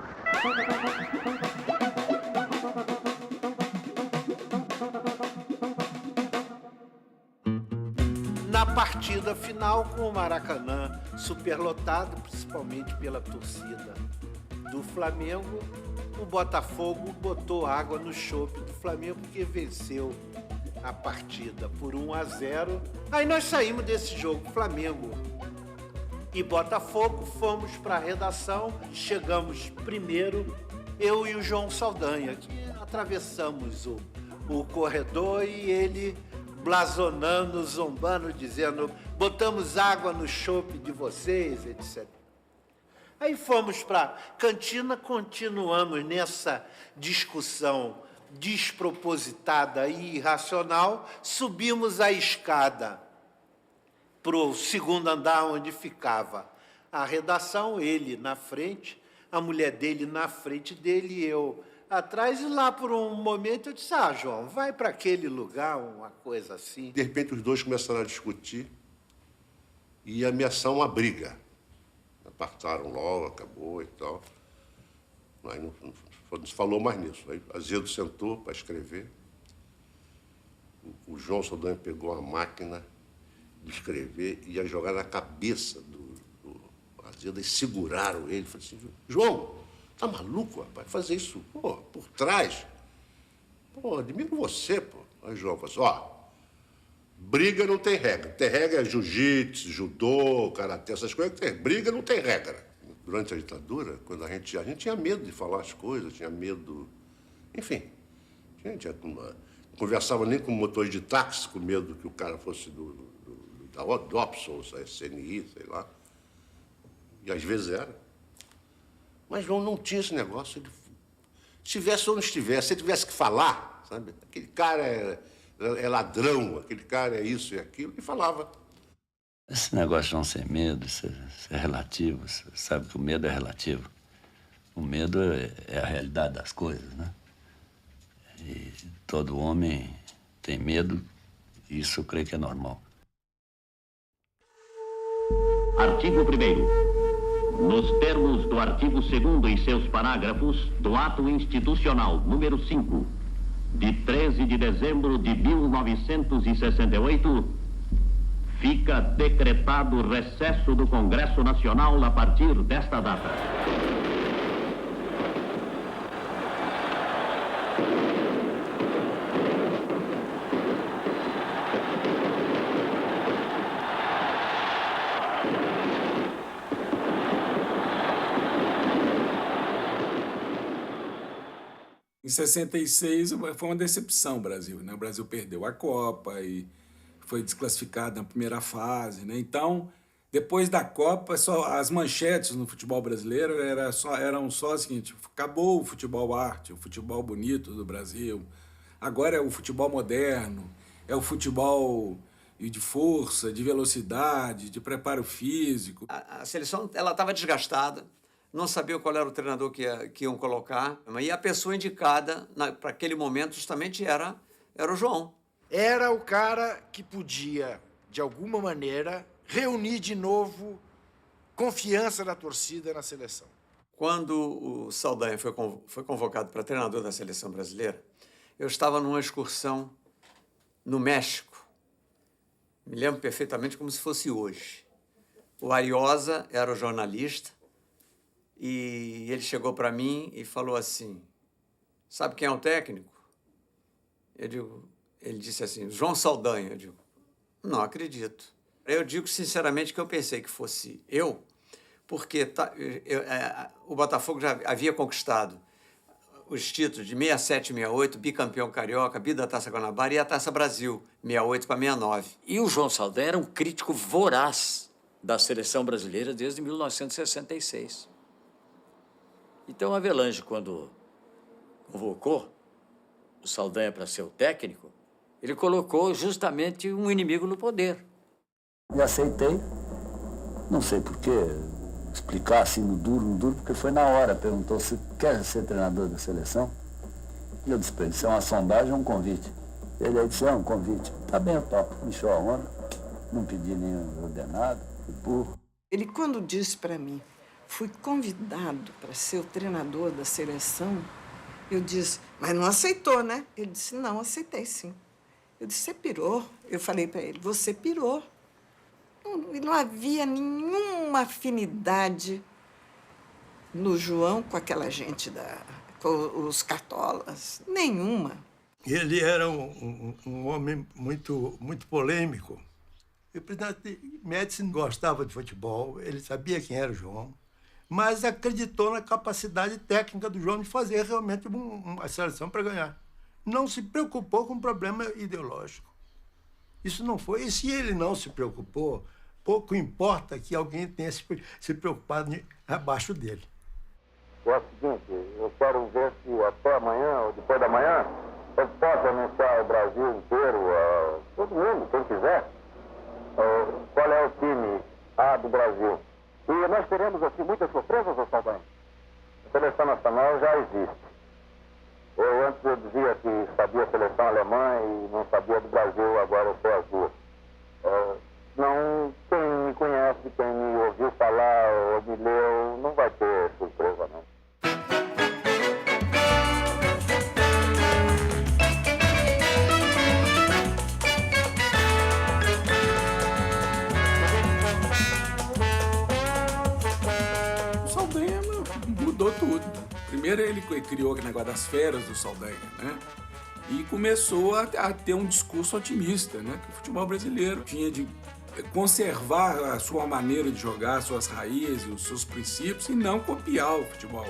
Na partida final, com o Maracanã superlotado, principalmente pela torcida do Flamengo, o Botafogo botou água no chope do Flamengo porque venceu a partida por 1-0. Aí nós saímos desse jogo, Flamengo e Botafogo, fomos para a redação, chegamos primeiro, eu e o João Saldanha, que atravessamos o corredor e ele blasonando, zombando, dizendo, botamos água no chope de vocês, etc. Aí fomos para a cantina, continuamos nessa discussão despropositada e irracional, subimos a escada para o segundo andar onde ficava a redação, ele na frente, a mulher dele na frente dele e eu atrás, e lá por um momento eu disse, João, vai para aquele lugar, uma coisa assim. De repente os dois começaram a discutir e ameaçar uma briga. Apartaram logo, acabou e tal. Aí não se falou mais nisso. Aí Azedo sentou para escrever. O João Saldanha pegou a máquina de escrever e ia jogar na cabeça do Azedo e seguraram ele. Falei assim, João, tá maluco, rapaz? Fazer isso, pô, por trás. Pô, admiro você, pô. Aí o João falou assim, briga não tem regra. Tem regra é jiu-jitsu, judô, karatê, essas coisas. Briga não tem regra. Durante a ditadura, quando a gente tinha medo de falar as coisas, tinha medo... Enfim, a gente não conversava nem com o motor de táxi, com medo que o cara fosse da Odopson, SNI, sei lá. E às vezes era. Mas João não tinha esse negócio. Ele, estivesse ou não estivesse, se ele tivesse que falar, sabe? Aquele cara é ladrão, aquele cara é isso e aquilo, e falava. Esse negócio de não ser medo, isso é relativo, você sabe que o medo é relativo. O medo é a realidade das coisas, né? E todo homem tem medo, e isso eu creio que é normal. Artigo 1º. Nos termos do artigo 2º e seus parágrafos do Ato Institucional número 5, de 13 de dezembro de 1968, fica decretado o recesso do Congresso Nacional a partir desta data. Em 66 foi uma decepção o Brasil, né? O Brasil perdeu a Copa e foi desclassificado na primeira fase, né? Então, depois da Copa, só as manchetes no futebol brasileiro eram só o seguinte: acabou o futebol arte, o futebol bonito do Brasil. Agora é o futebol moderno, é o futebol de força, de velocidade, de preparo físico. A seleção ela estava desgastada. Não sabia qual era o treinador que iam colocar. E a pessoa indicada para aquele momento justamente era o João. Era o cara que podia, de alguma maneira, reunir de novo confiança da torcida na seleção. Quando o Saldanha foi convocado para treinador da seleção brasileira, eu estava numa excursão no México. Me lembro perfeitamente como se fosse hoje. O Ariosa era o jornalista. E ele chegou para mim e falou assim, sabe quem é o técnico? Ele disse assim, João Saldanha. Eu digo, Não acredito. Eu digo sinceramente que eu pensei que fosse eu, porque o Botafogo já havia conquistado os títulos de 67 e 68, bicampeão carioca, bi da Taça Guanabara e a Taça Brasil, 68 para 69. E o João Saldanha era um crítico voraz da seleção brasileira desde 1966. Então, a Avelange, quando convocou o Saldanha para ser o técnico, ele colocou justamente um inimigo no poder. E aceitei, não sei porquê, explicar assim no duro, porque foi na hora, perguntou se quer ser treinador da seleção. E eu disse para ele, isso é uma sondagem ou um convite? Ele aí disse, é um convite. Tá bem, eu topo. Me encheu a onda, não pedi nenhum ordenado, fui burro. Ele, quando disse para mim, fui convidado para ser o treinador da seleção, eu disse, mas não aceitou, né? Ele disse, não, aceitei sim. Eu disse, você pirou? Eu falei para ele, você pirou. Não havia nenhuma afinidade no João com aquela gente, com os cartolas, nenhuma. Ele era um homem muito polêmico. O presidente Médici gostava de futebol, ele sabia quem era o João, mas acreditou na capacidade técnica do João de fazer realmente uma seleção para ganhar. Não se preocupou com o problema ideológico. Isso não foi. E se ele não se preocupou, pouco importa que alguém tenha se preocupado abaixo dele. É o seguinte, eu quero ver se até amanhã ou depois da manhã eu posso anunciar ao Brasil inteiro, a todo mundo, quem quiser, qual é o time A do Brasil. E nós teremos assim muitas surpresas, ô Saldanha. A seleção nacional já existe. Antes eu dizia que sabia a seleção alemã e não sabia do Brasil, agora eu sei as duas. Não, quem me conhece, quem me ouviu falar ou me leu, não vai ter surpresa, não. O Saldanha mudou tudo. Primeiro ele criou aquele negócio das feras do Saldanha, né? E começou a ter um discurso otimista, né? Que o futebol brasileiro tinha de conservar a sua maneira de jogar, suas raízes, os seus princípios e não copiar o futebol,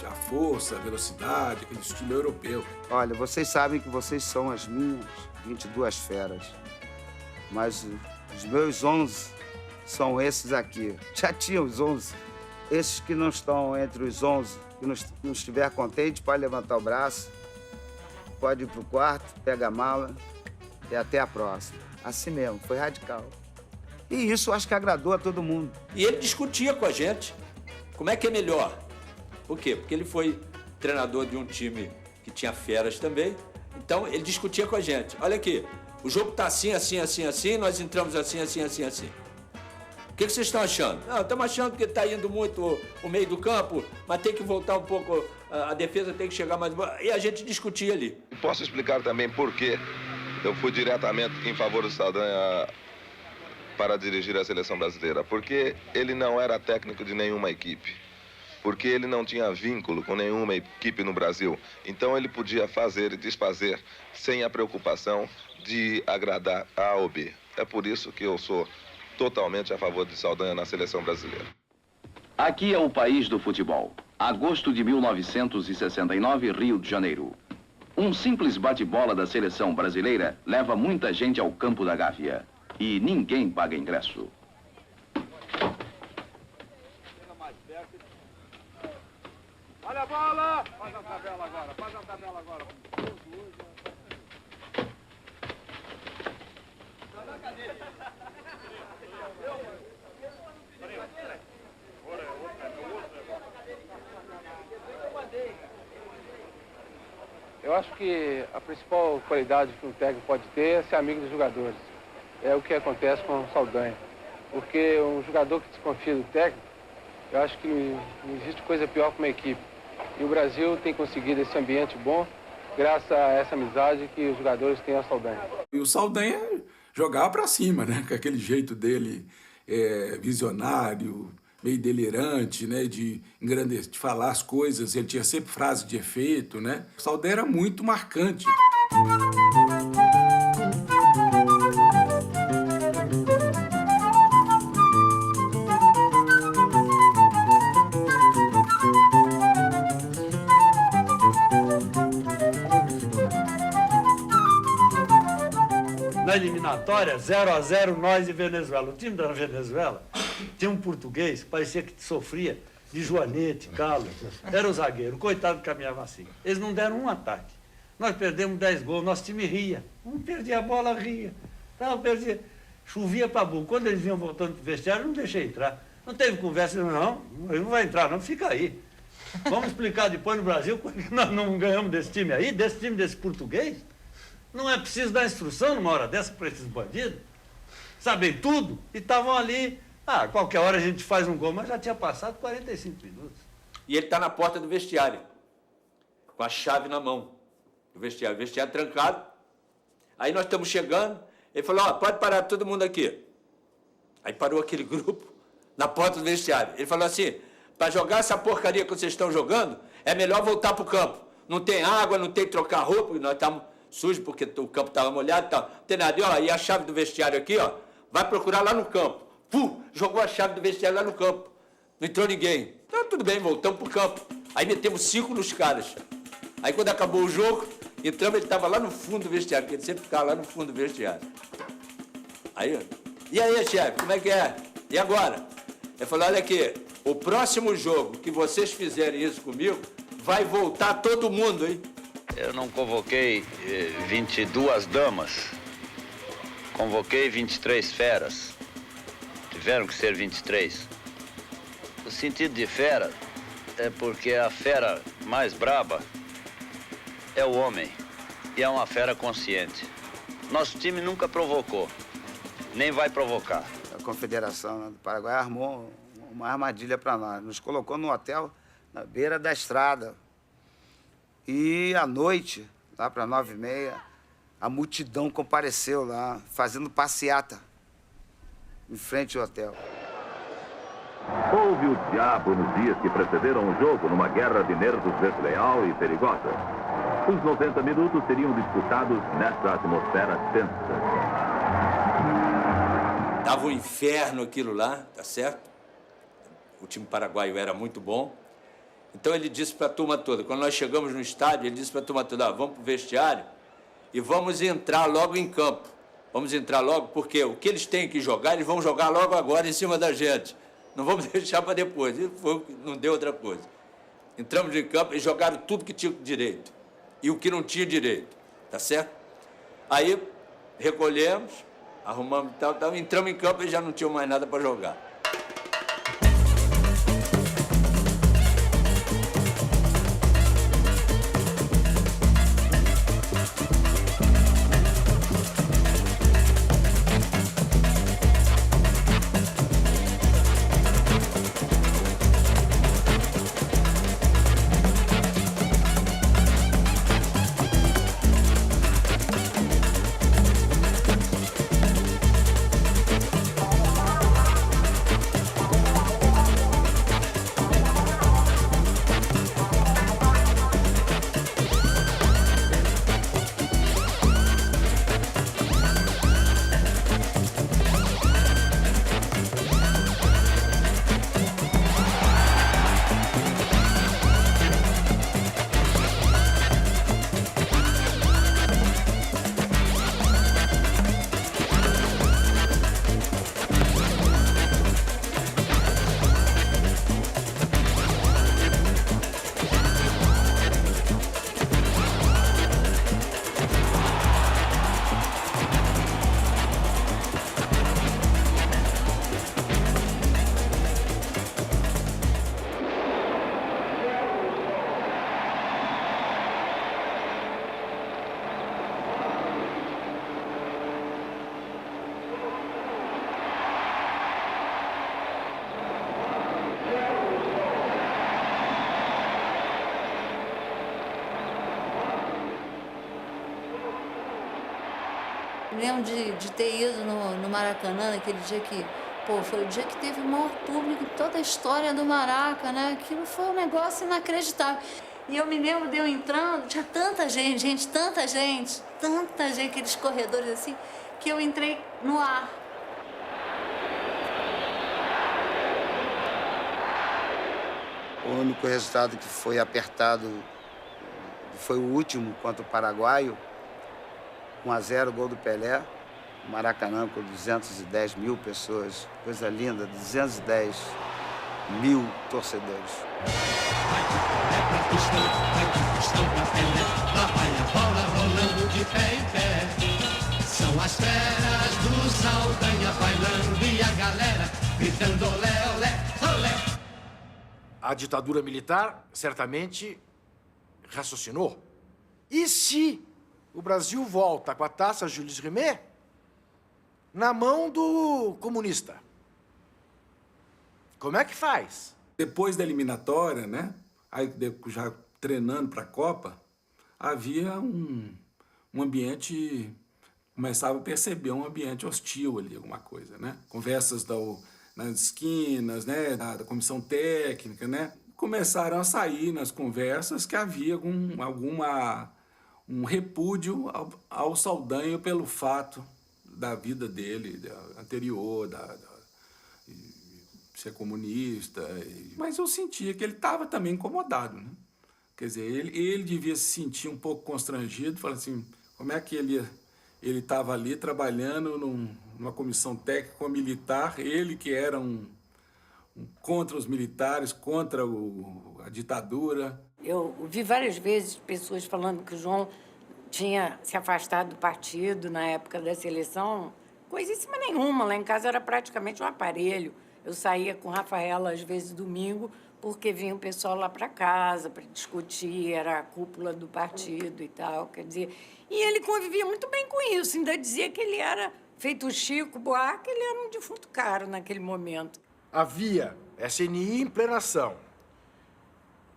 a força, a velocidade, aquele estilo europeu. Olha, vocês sabem que vocês são as minhas 22 feras, mas os meus 11 são esses aqui. Já tinha os 11. Esses que não estão entre os 11, que não estiver contente, pode levantar o braço, pode ir pro quarto, pega a mala e até a próxima. Assim mesmo, foi radical. E isso eu acho que agradou a todo mundo. E ele discutia com a gente como é que é melhor. Por quê? Porque ele foi treinador de um time que tinha feras também. Então, ele discutia com a gente. Olha aqui, o jogo tá assim, assim, assim, assim, nós entramos assim, assim, assim, assim. O que vocês estão achando? Não, estamos achando que está indo muito o meio do campo, mas tem que voltar um pouco, a defesa tem que chegar mais... E a gente discutia ali. Posso explicar também por quê eu fui diretamente em favor do Saldanha para dirigir a seleção brasileira. Porque ele não era técnico de nenhuma equipe. Porque ele não tinha vínculo com nenhuma equipe no Brasil. Então ele podia fazer e desfazer sem a preocupação de agradar A ou B. É por isso que eu sou totalmente a favor de Saldanha na seleção brasileira. Aqui é o país do futebol. Agosto de 1969, Rio de Janeiro. Um simples bate-bola da seleção brasileira leva muita gente ao campo da Gávea. E ninguém paga ingresso. Olha a bola! Faz a tabela agora, faz a tabela agora. Eu acho que a principal qualidade que um técnico pode ter é ser amigo dos jogadores. É o que acontece com o Saldanha. Porque um jogador que desconfia do técnico, eu acho que não existe coisa pior que uma equipe. E o Brasil tem conseguido esse ambiente bom graças a essa amizade que os jogadores têm ao Saldanha. E o Saldanha jogava para cima, né? Com aquele jeito dele visionário, meio delirante, né? De engrandecer, de falar as coisas. Ele tinha sempre frase de efeito, né? O Saldanha era muito marcante. eliminatória, 0-0, nós e Venezuela. O time da Venezuela tinha um português que parecia que sofria de joanete, calo. Era o zagueiro, coitado, caminhava assim. Eles não deram um ataque. Nós perdemos 10 gols, nosso time ria. Um perdia a bola, ria. Não, perdia. Chovia para burro. Quando eles vinham voltando para o vestiário, eu não deixei entrar. Não teve conversa, não, ele não vai entrar, não, fica aí. Vamos explicar depois no Brasil que nós não ganhamos desse time aí, desse português. Não é preciso dar instrução numa hora dessa para esses bandidos. Sabem tudo e estavam ali. Qualquer hora a gente faz um gol, mas já tinha passado 45 minutos. E ele está na porta do vestiário, com a chave na mão. O vestiário trancado. Aí nós estamos chegando, ele falou, pode parar todo mundo aqui. Aí parou aquele grupo na porta do vestiário. Ele falou assim, para jogar essa porcaria que vocês estão jogando, é melhor voltar para o campo. Não tem água, não tem que trocar roupa, nós estamos sujos porque o campo estava molhado e tal. Não tem nada. E a chave do vestiário aqui, vai procurar lá no campo. Jogou a chave do vestiário lá no campo. Não entrou ninguém. Então, tudo bem, voltamos pro campo. Aí metemos 5 nos caras. Aí, quando acabou o jogo, entramos, ele estava lá no fundo do vestiário, porque ele sempre ficava lá no fundo do vestiário. Aí, e aí, chefe, como é que é? E agora? Ele falou, olha aqui, o próximo jogo que vocês fizerem isso comigo, vai voltar todo mundo, hein? Eu não convoquei 22 damas. Convoquei 23 feras. Tiveram que ser 23. O sentido de fera é porque a fera mais braba é o homem. E é uma fera consciente. Nosso time nunca provocou. Nem vai provocar. A Confederação do Paraguai armou uma armadilha para nós. Nos colocou num hotel na beira da estrada. E à noite, lá para 9h30, a multidão compareceu lá, fazendo passeata em frente ao hotel. Houve o diabo nos dias que precederam o jogo numa guerra de nervos desleal e perigosa. Os 90 minutos seriam disputados nessa atmosfera tensa. Tava um inferno aquilo lá, tá certo? O time paraguaio era muito bom. Então ele disse para a turma toda, quando nós chegamos no estádio, ele disse para a turma toda, vamos para o vestiário e vamos entrar logo em campo. Vamos entrar logo, porque o que eles têm que jogar, eles vão jogar logo agora em cima da gente. Não vamos deixar para depois. E não deu outra coisa. Entramos em campo e jogaram tudo que tinha direito. E o que não tinha direito. Tá certo? Aí recolhemos, arrumamos e tal, entramos em campo e já não tinha mais nada para jogar. Lembro de ter ido no Maracanã, naquele dia que, foi o dia que teve o maior público em toda a história do Maraca, né? Aquilo foi um negócio inacreditável. E eu me lembro de eu entrando, tinha tanta gente, aqueles corredores assim, que eu entrei no ar. O único resultado que foi apertado foi o último contra o Paraguaio, 1-0, gol do Pelé, Maracanã com 210 mil pessoas, coisa linda, 210 mil torcedores. São as feras do Saldanha bailando e a galera gritando olé, olé, olé. A ditadura militar certamente raciocinou. E se o Brasil volta com a taça Jules Rimet na mão do comunista? Como é que faz? Depois da eliminatória, né? Aí já treinando para a Copa, havia um ambiente, começava a perceber um ambiente hostil ali, alguma coisa, né? Conversas nas esquinas, né? Da comissão técnica, né? Começaram a sair nas conversas que havia um repúdio ao Saldanha pelo fato da vida dele anterior, de ser comunista. Mas eu sentia que ele estava também incomodado, né? Quer dizer, ele devia se sentir um pouco constrangido, falando assim, como é que ele estava ali trabalhando numa comissão técnica militar, ele que era contra os militares, contra a ditadura. Eu vi várias vezes pessoas falando que o João tinha se afastado do partido na época da seleção, coisíssima nenhuma. Lá em casa era praticamente um aparelho. Eu saía com Rafaela, às vezes, domingo, porque vinha o pessoal lá para casa para discutir, era a cúpula do partido e tal, quer dizer... E ele convivia muito bem com isso, ainda dizia que ele era, feito o Chico Buarque, ele era um defunto caro naquele momento. Havia SNI em plena ação.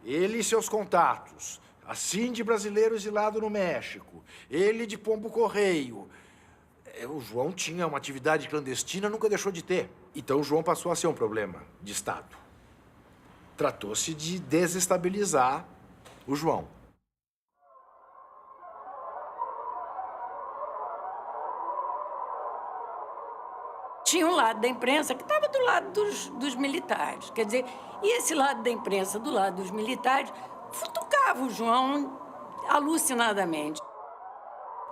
Ele e seus contatos. A Cindy brasileiro exilado no México. Ele de Pombo Correio. O João tinha uma atividade clandestina, nunca deixou de ter. Então o João passou a ser um problema de Estado. Tratou-se de desestabilizar o João. Tinha um lado da imprensa que estava do lado dos militares. Quer dizer, e esse lado da imprensa, do lado dos militares, futucava o João alucinadamente.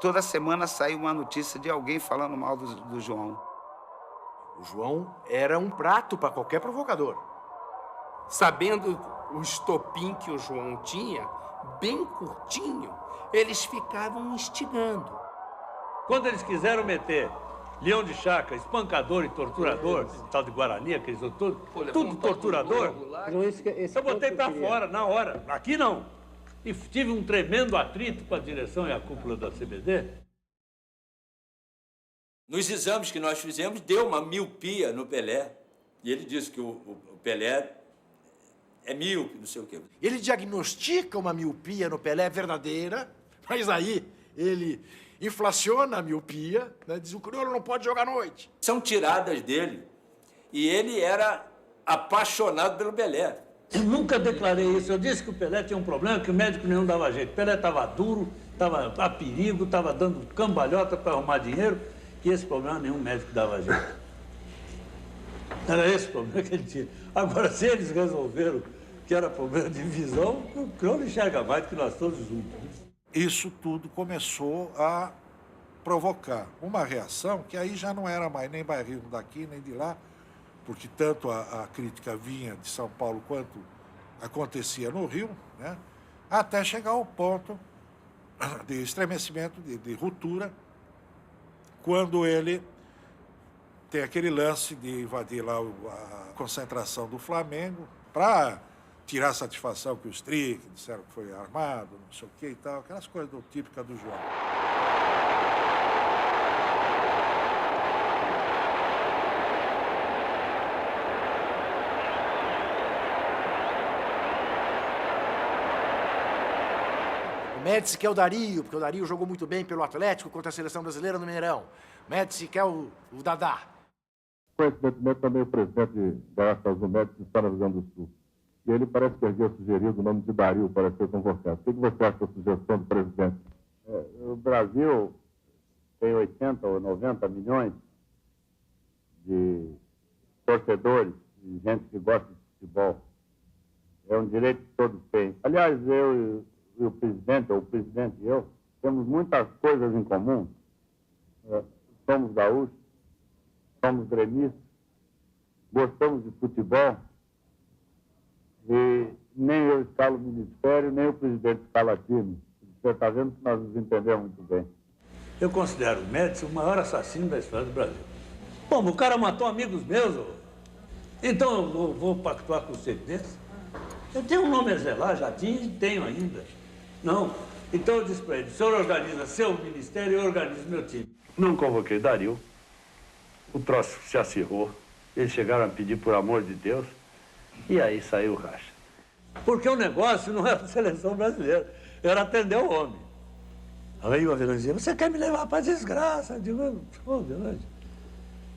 Toda semana saiu uma notícia de alguém falando mal do João. O João era um prato para qualquer provocador. Sabendo o estopim que o João tinha, bem curtinho, eles ficavam instigando. Quando eles quiseram meter Leão de Chácara, espancador e torturador, tal de Guarani, aqueles tudo torturador, eu botei para fora, na hora. Aqui não. E tive um tremendo atrito com a direção e a cúpula da CBD. Nos exames que nós fizemos, deu uma miopia no Pelé. E ele disse que o Pelé é míope, não sei o quê. Ele diagnostica uma miopia no Pelé verdadeira, mas aí ele inflaciona a miopia, né? Diz o crioulo não pode jogar à noite. São tiradas dele. E ele era apaixonado pelo Pelé. Eu nunca declarei isso. Eu disse que o Pelé tinha um problema, que o médico nenhum dava jeito. O Pelé estava duro, estava a perigo, estava dando cambalhota para arrumar dinheiro, e esse problema nenhum médico dava jeito. Era esse o problema que ele tinha. Agora, se eles resolveram que era problema de visão, o crioulo enxerga mais do que nós todos juntos. Isso tudo começou a provocar uma reação que aí já não era mais nem bairrismo daqui, nem de lá, porque tanto a crítica vinha de São Paulo quanto acontecia no Rio, né? Até chegar ao ponto de estremecimento, de ruptura, quando ele tem aquele lance de invadir lá a concentração do Flamengo para tirar a satisfação que os Strick disseram que foi armado, não sei o que e tal, aquelas coisas típicas do João. O Médici quer o Dario, porque o Dario jogou muito bem pelo Atlético contra a seleção brasileira no Mineirão. O Médici quer o Dadá. Coincidentemente, também o presidente da Associação do Médici está no Rio Grande do Sul. E ele parece que havia sugerido o nome de Dario para ser convocado. O que você acha da sugestão do presidente? O Brasil tem 80 ou 90 milhões de torcedores e gente que gosta de futebol. É um direito que todos têm. Aliás, eu e o presidente, ou o presidente e eu, temos muitas coisas em comum. somos gaúchos, somos gremistas, gostamos de futebol, e nem eu escalo o ministério, nem o presidente escala time. Você está vendo que nós nos entendemos muito bem. Eu considero o Médici o maior assassino da história do Brasil. Bom, o cara matou amigos meus, então eu vou pactuar com você desse? Eu tenho um nome a zelar, já tinha e tenho ainda. Não. Então eu disse para ele, o senhor organiza seu ministério e eu organizo meu time. Não convoquei Dario, o troço se acirrou, eles chegaram a pedir por amor de Deus, e aí saiu o racha. Porque o negócio não era a seleção brasileira, era atender o homem. Aí o Avelange dizia, você quer me levar para a desgraça? Eu digo, Avelange,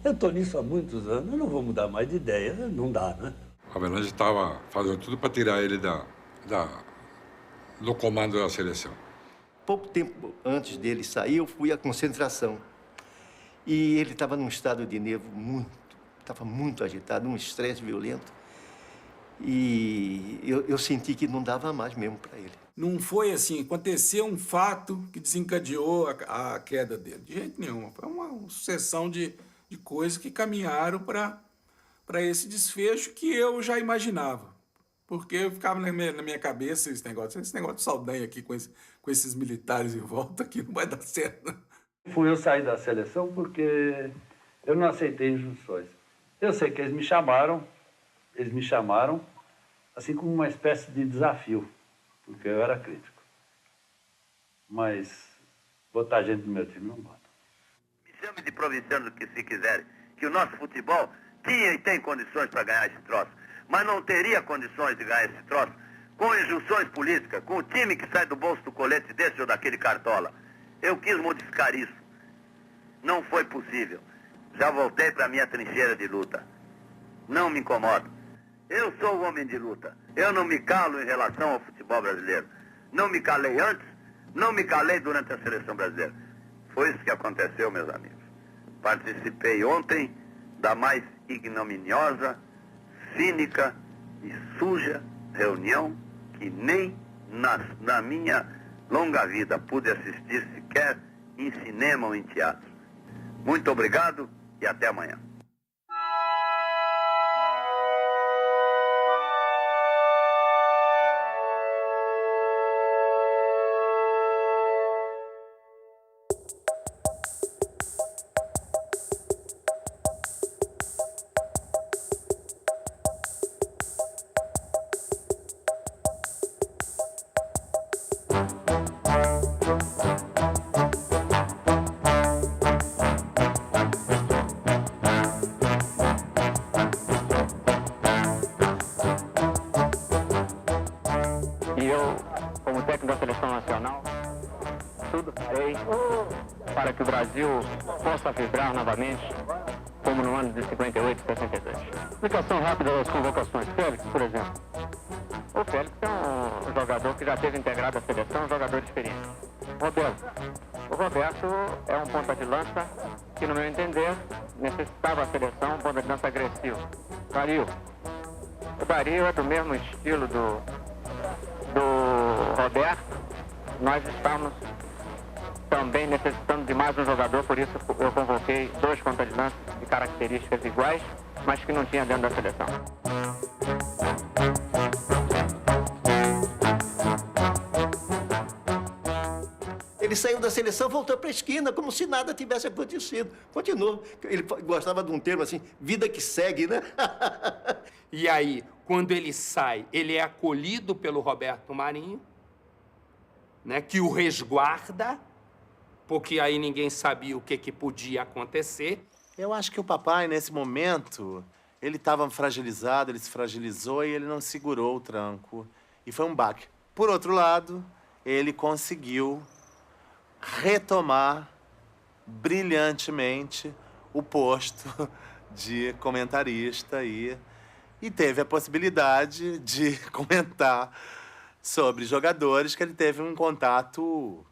eu estou nisso há muitos anos, eu não vou mudar mais de ideia, não dá, né? O Avelange estava fazendo tudo para tirar ele do comando da seleção. Pouco tempo antes dele sair, eu fui à concentração. E ele estava num estado de nervo estava muito agitado, um estresse violento. E eu senti que não dava mais mesmo para ele. Não foi assim, aconteceu um fato que desencadeou a queda dele. De jeito nenhum. Foi uma sucessão de coisas que caminharam para esse desfecho que eu já imaginava. Porque eu ficava na minha cabeça esse negócio de Saldanha aqui com esses militares em volta aqui não vai dar certo. Fui eu sair da seleção porque eu não aceitei injunções. Eu sei que eles me chamaram assim como uma espécie de desafio, porque eu era crítico. Mas botar gente no meu time não bota. Me chame de provinciano que se quiserem, que o nosso futebol tinha e tem condições para ganhar esse troço, mas não teria condições de ganhar esse troço com injunções políticas, com o time que sai do bolso do colete desse ou daquele cartola. Eu quis modificar isso. Não foi possível. Já voltei para a minha trincheira de luta. Não me incomodo. Eu sou o homem de luta. Eu não me calo em relação ao futebol brasileiro. Não me calei antes, não me calei durante a seleção brasileira. Foi isso que aconteceu, meus amigos. Participei ontem da mais ignominiosa, cínica e suja reunião que nem na minha longa vida pude assistir sequer em cinema ou em teatro. Muito obrigado e até amanhã. Para que o Brasil possa vibrar novamente, como no ano de 58 e 62. Explicação rápida das convocações. Félix, por exemplo. O Félix é um jogador que já teve integrado a seleção, um jogador experiente. Roberto. O Roberto é um ponta de lança que, no meu entender, necessitava a seleção, um ponta de lança agressivo. Dario. O Dario é do mesmo estilo do Roberto. Nós estamos também necessitando de mais um jogador, por isso eu convoquei 2 pontas de lança de características iguais, mas que não tinha dentro da seleção. Ele saiu da seleção, voltou para a esquina, como se nada tivesse acontecido. Continuou. Ele gostava de um termo assim, vida que segue, né? E aí, quando ele sai, ele é acolhido pelo Roberto Marinho, né, que o resguarda, porque aí ninguém sabia o que podia acontecer. Eu acho que o papai, nesse momento, ele estava fragilizado, ele se fragilizou e ele não segurou o tranco. E foi um baque. Por outro lado, ele conseguiu retomar brilhantemente o posto de comentarista e teve a possibilidade de comentar sobre jogadores que ele teve um contato.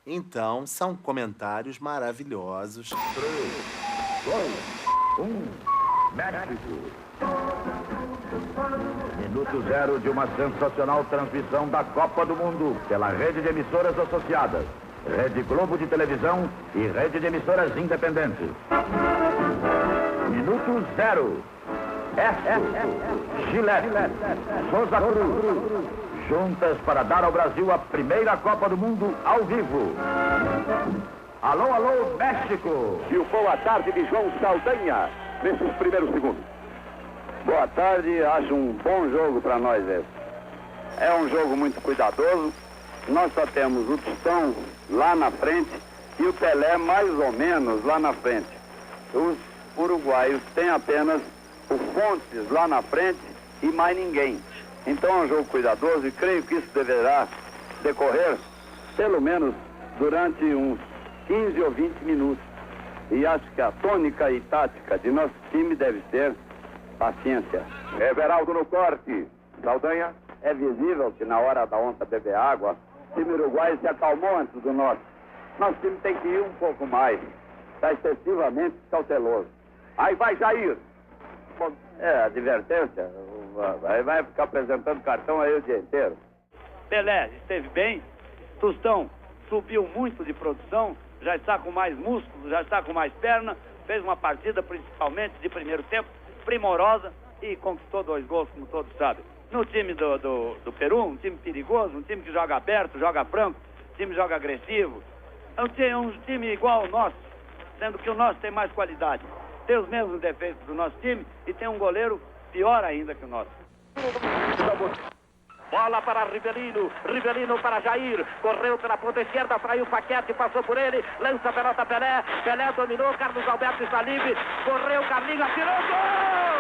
Então, são comentários maravilhosos. 3, 2, 1, México. Minuto 0 de uma sensacional transmissão da Copa do Mundo pela rede de emissoras associadas. Rede Globo de televisão e rede de emissoras independentes. Minuto 0. Gillette, Souza Cruz, juntas para dar ao Brasil a primeira Copa do Mundo ao vivo. Alô, alô, México! E o boa tarde de João Saldanha, nesses primeiros segundos. Boa tarde, acho um bom jogo para nós esse. É um jogo muito cuidadoso. Nós só temos o Tostão lá na frente e o Pelé mais ou menos lá na frente. Os uruguaios têm apenas o Fontes lá na frente e mais ninguém. Então é um jogo cuidadoso e creio que isso deverá decorrer pelo menos durante uns 15 ou 20 minutos. E acho que a tônica e tática de nosso time deve ser paciência. Everaldo no corte. Saldanha. É visível que na hora da onça beber água, o time uruguaio se acalmou antes do nosso. Nosso time tem que ir um pouco mais. Está excessivamente cauteloso. Aí vai Jair. É, advertência. Aí vai ficar apresentando cartão aí o dia inteiro. Pelé esteve bem. Tostão subiu muito de produção. Já está com mais músculo, já está com mais perna. Fez uma partida, principalmente de primeiro tempo, primorosa e conquistou 2 gols, como todos sabem. No time do Peru, um time perigoso, um time que joga aberto, joga franco, um time que joga agressivo. É um time igual ao nosso, sendo que o nosso tem mais qualidade. Tem os mesmos defeitos do nosso time e tem um goleiro pior ainda que o nosso. Bola para Rivelino, Rivelino para Jair, correu pela ponta esquerda, traiu o Paquete, passou por ele, lança a pelota Pelé, Pelé dominou, Carlos Alberto está livre, correu, Carlinhos, atirou, gol!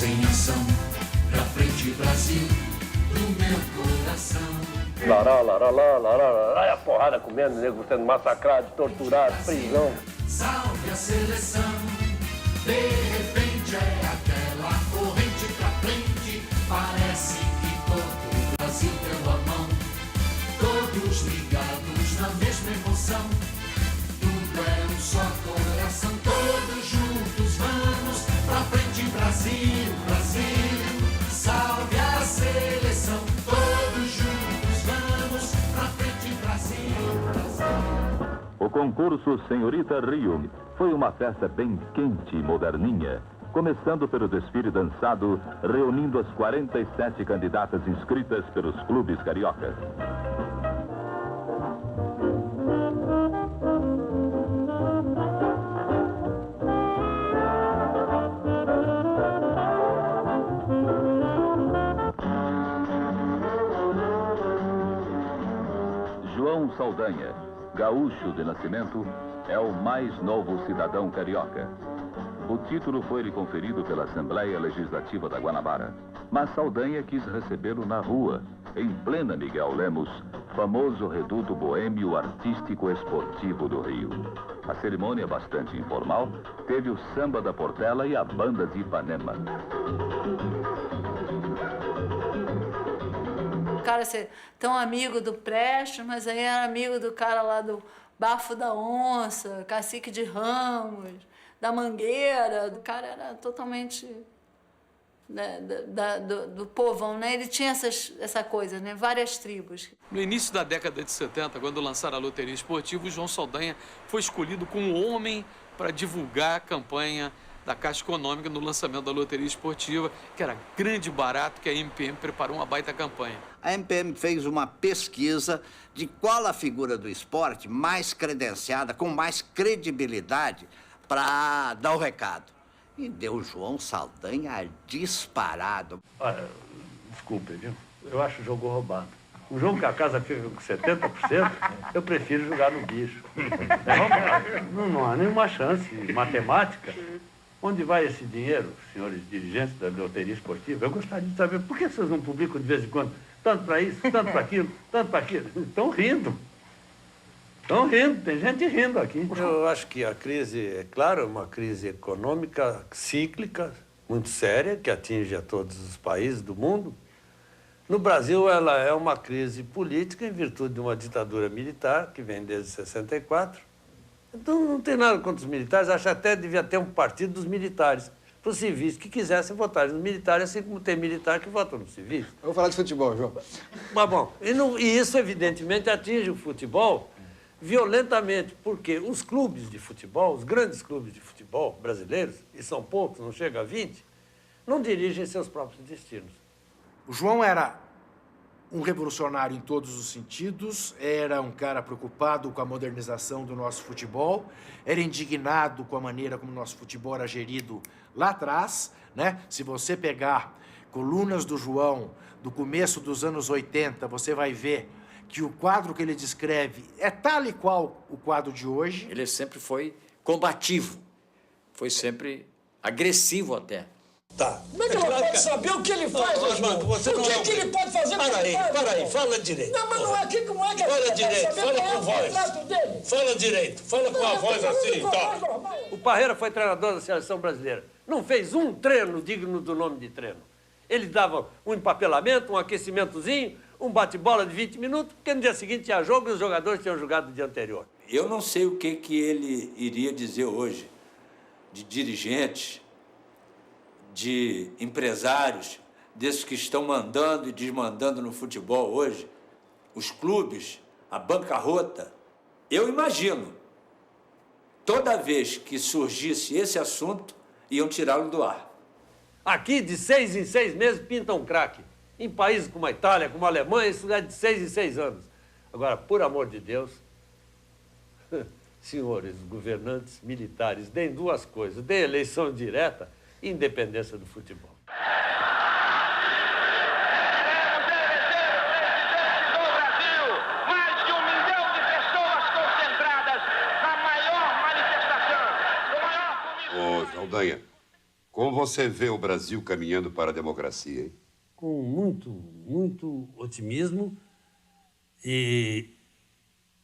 Em ação, pra frente Brasil, do meu coração. Lará, lará, lará, lará, lará, a porrada comendo, nego sendo massacrado, torturado, prisão. Salve a seleção, de repente é aquela corrente pra frente. Parece que todo o Brasil deu a mão, todos ligados na mesma emoção. Tudo é um só coração, todos juntos vamos pra frente Brasil, Brasil. Salve a seleção, todos juntos vamos pra frente Brasil, Brasil. O concurso Senhorita Rio foi uma festa bem quente e moderninha, começando pelo desfile dançado, reunindo as 47 candidatas inscritas pelos clubes cariocas. João Saldanha, gaúcho de nascimento, é o mais novo cidadão carioca. O título foi-lhe conferido pela Assembleia Legislativa da Guanabara, mas Saldanha quis recebê-lo na rua, em plena Miguel Lemos, famoso reduto boêmio artístico esportivo do Rio. A cerimônia, bastante informal, teve o samba da Portela e a banda de Ipanema. O cara ser tão amigo do Prestes, mas aí era amigo do cara lá do Bafo da Onça, Cacique de Ramos, da Mangueira. O cara era totalmente do povão, né? Ele tinha essa coisa, né? Várias tribos. No início da década de 70, quando lançaram a loteria esportiva, o João Saldanha foi escolhido como homem para divulgar a campanha da Caixa Econômica no lançamento da loteria esportiva, que era grande barato, que a MPM preparou uma baita campanha. A MPM fez uma pesquisa de qual a figura do esporte mais credenciada, com mais credibilidade para dar o recado. E deu o João Saldanha disparado. Olha, desculpe, viu? Eu acho o jogo roubado. Um jogo que a casa fica com 70%, eu prefiro jogar no bicho. É roubado. Não há nenhuma chance matemática. Onde vai esse dinheiro, senhores dirigentes da loteria esportiva? Eu gostaria de saber por que vocês não publicam de vez em quando tanto para isso, tanto para aquilo, tanto para aquilo. Estão rindo. Estão rindo, tem gente rindo aqui. Eu acho que a crise, é claro, é uma crise econômica cíclica, muito séria, que atinge a todos os países do mundo. No Brasil, ela é uma crise política em virtude de uma ditadura militar que vem desde 64. Então, não tem nada contra os militares, acho até que devia ter um partido dos militares, para os civis que quisessem votar nos militares, assim como tem militar que vota nos civis. Vamos falar de futebol, João. Mas, bom, e isso, evidentemente, atinge o futebol violentamente, porque os clubes de futebol, os grandes clubes de futebol brasileiros, e são poucos, não chega a 20, não dirigem seus próprios destinos. O João era um revolucionário em todos os sentidos, era um cara preocupado com a modernização do nosso futebol, era indignado com a maneira como o nosso futebol era gerido lá atrás, né? Se você pegar colunas do João do começo dos anos 80, você vai ver que o quadro que ele descreve é tal e qual o quadro de hoje. Ele sempre foi combativo, foi sempre agressivo até. Tá. Como é que ela pode saber o que ele faz, Oswaldo? O que ele pode fazer? Para aí, fala direito. Não, mas não é aqui, como é que Fala ele direito, pode saber fala qual é com o voz. contrato dele? Fala direito, fala com a voz assim, tá? O Parreira foi treinador da seleção brasileira. Não fez um treino digno do nome de treino. Ele dava um empapelamento, um aquecimentozinho, um bate-bola de 20 minutos, porque no dia seguinte tinha jogo e os jogadores tinham jogado no dia anterior. Eu não sei o que ele iria dizer hoje de dirigentes, de empresários, desses que estão mandando e desmandando no futebol hoje, os clubes, a bancarrota. Eu imagino, toda vez que surgisse esse assunto, iam tirá-lo do ar. Aqui, de 6 em 6 meses, pinta um craque. Em países como a Itália, como a Alemanha, isso é de 6 em 6 anos. Agora, por amor de Deus, senhores governantes militares, deem duas coisas. Deem eleição direta e independência do futebol. Mais de 1 milhão de pessoas concentradas na maior manifestação. Ô, Saldanha, como você vê o Brasil caminhando para a democracia, hein? Com muito otimismo, e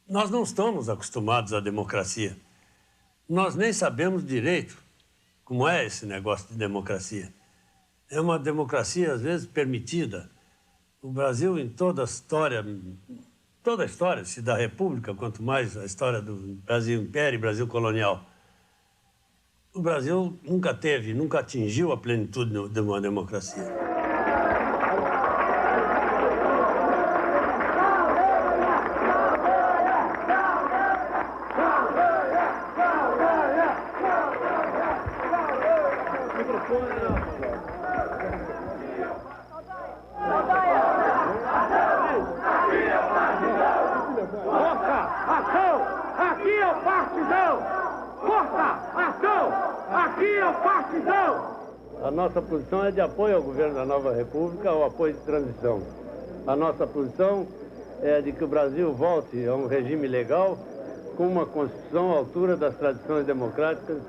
nós não estamos acostumados à democracia. Nós nem sabemos direito como é esse negócio de democracia. É uma democracia, às vezes, permitida. O Brasil, em toda a história se da República, quanto mais a história do Brasil Império e Brasil Colonial, o Brasil nunca atingiu a plenitude de uma democracia. A nossa posição é de apoio ao governo da nova república, ou apoio de transição. A nossa posição é de que o Brasil volte a um regime legal com uma Constituição à altura das tradições democráticas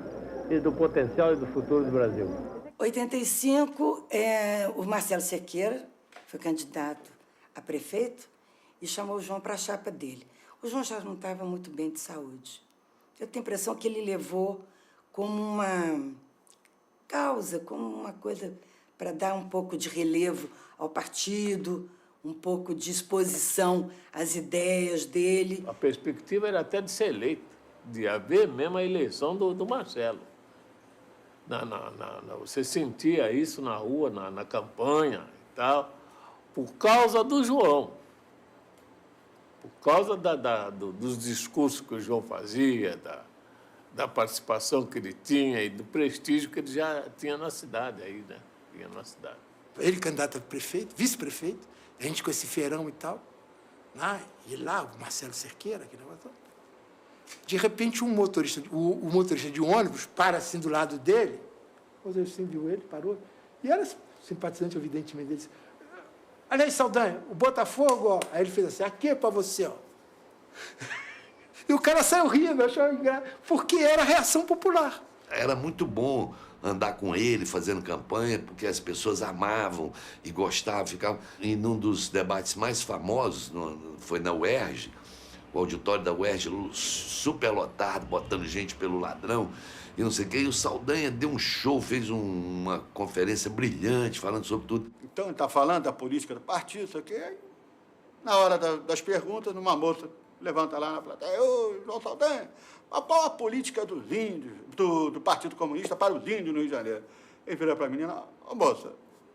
e do potencial e do futuro do Brasil. 85, o Marcelo Cerqueira foi candidato a prefeito e chamou o João para a chapa dele. O João já não estava muito bem de saúde. Eu tenho a impressão que ele levou como uma causa, como uma coisa para dar um pouco de relevo ao partido, um pouco de exposição às ideias dele. A perspectiva era até de ser eleito, de haver mesmo a eleição do Marcelo. Você sentia isso na rua, na campanha e tal, por causa do João. Por causa dos discursos que o João fazia, da participação que ele tinha e do prestígio que ele já tinha na cidade aí, né? Tinha na cidade. Ele candidato a prefeito, vice-prefeito, a gente com esse feirão e tal, né? E lá, o Marcelo Cerqueira, aquele negócio. De repente, o motorista de ônibus para assim do lado dele, o motorista viu ele, parou, e era simpatizante, evidentemente, dele. Olha aí, Saldanha, o Botafogo, ó. Aí ele fez assim, aqui é para você, ó. E o cara saiu rindo, achou engraçado, porque era a reação popular. Era muito bom andar com ele, fazendo campanha, porque as pessoas amavam e gostavam, ficavam. E num dos debates mais famosos, foi na UERJ, o auditório da UERJ superlotado, botando gente pelo ladrão e não sei o quê. E o Saldanha deu um show, fez uma conferência brilhante, falando sobre tudo. Então, ele está falando da política do partido, isso aqui. Aí, na hora das perguntas, uma moça levanta lá na plateia: ô, João Saldanha, qual a política dos índios, do Partido Comunista para os índios no Rio de Janeiro? Ele vira para a menina: ô, moça,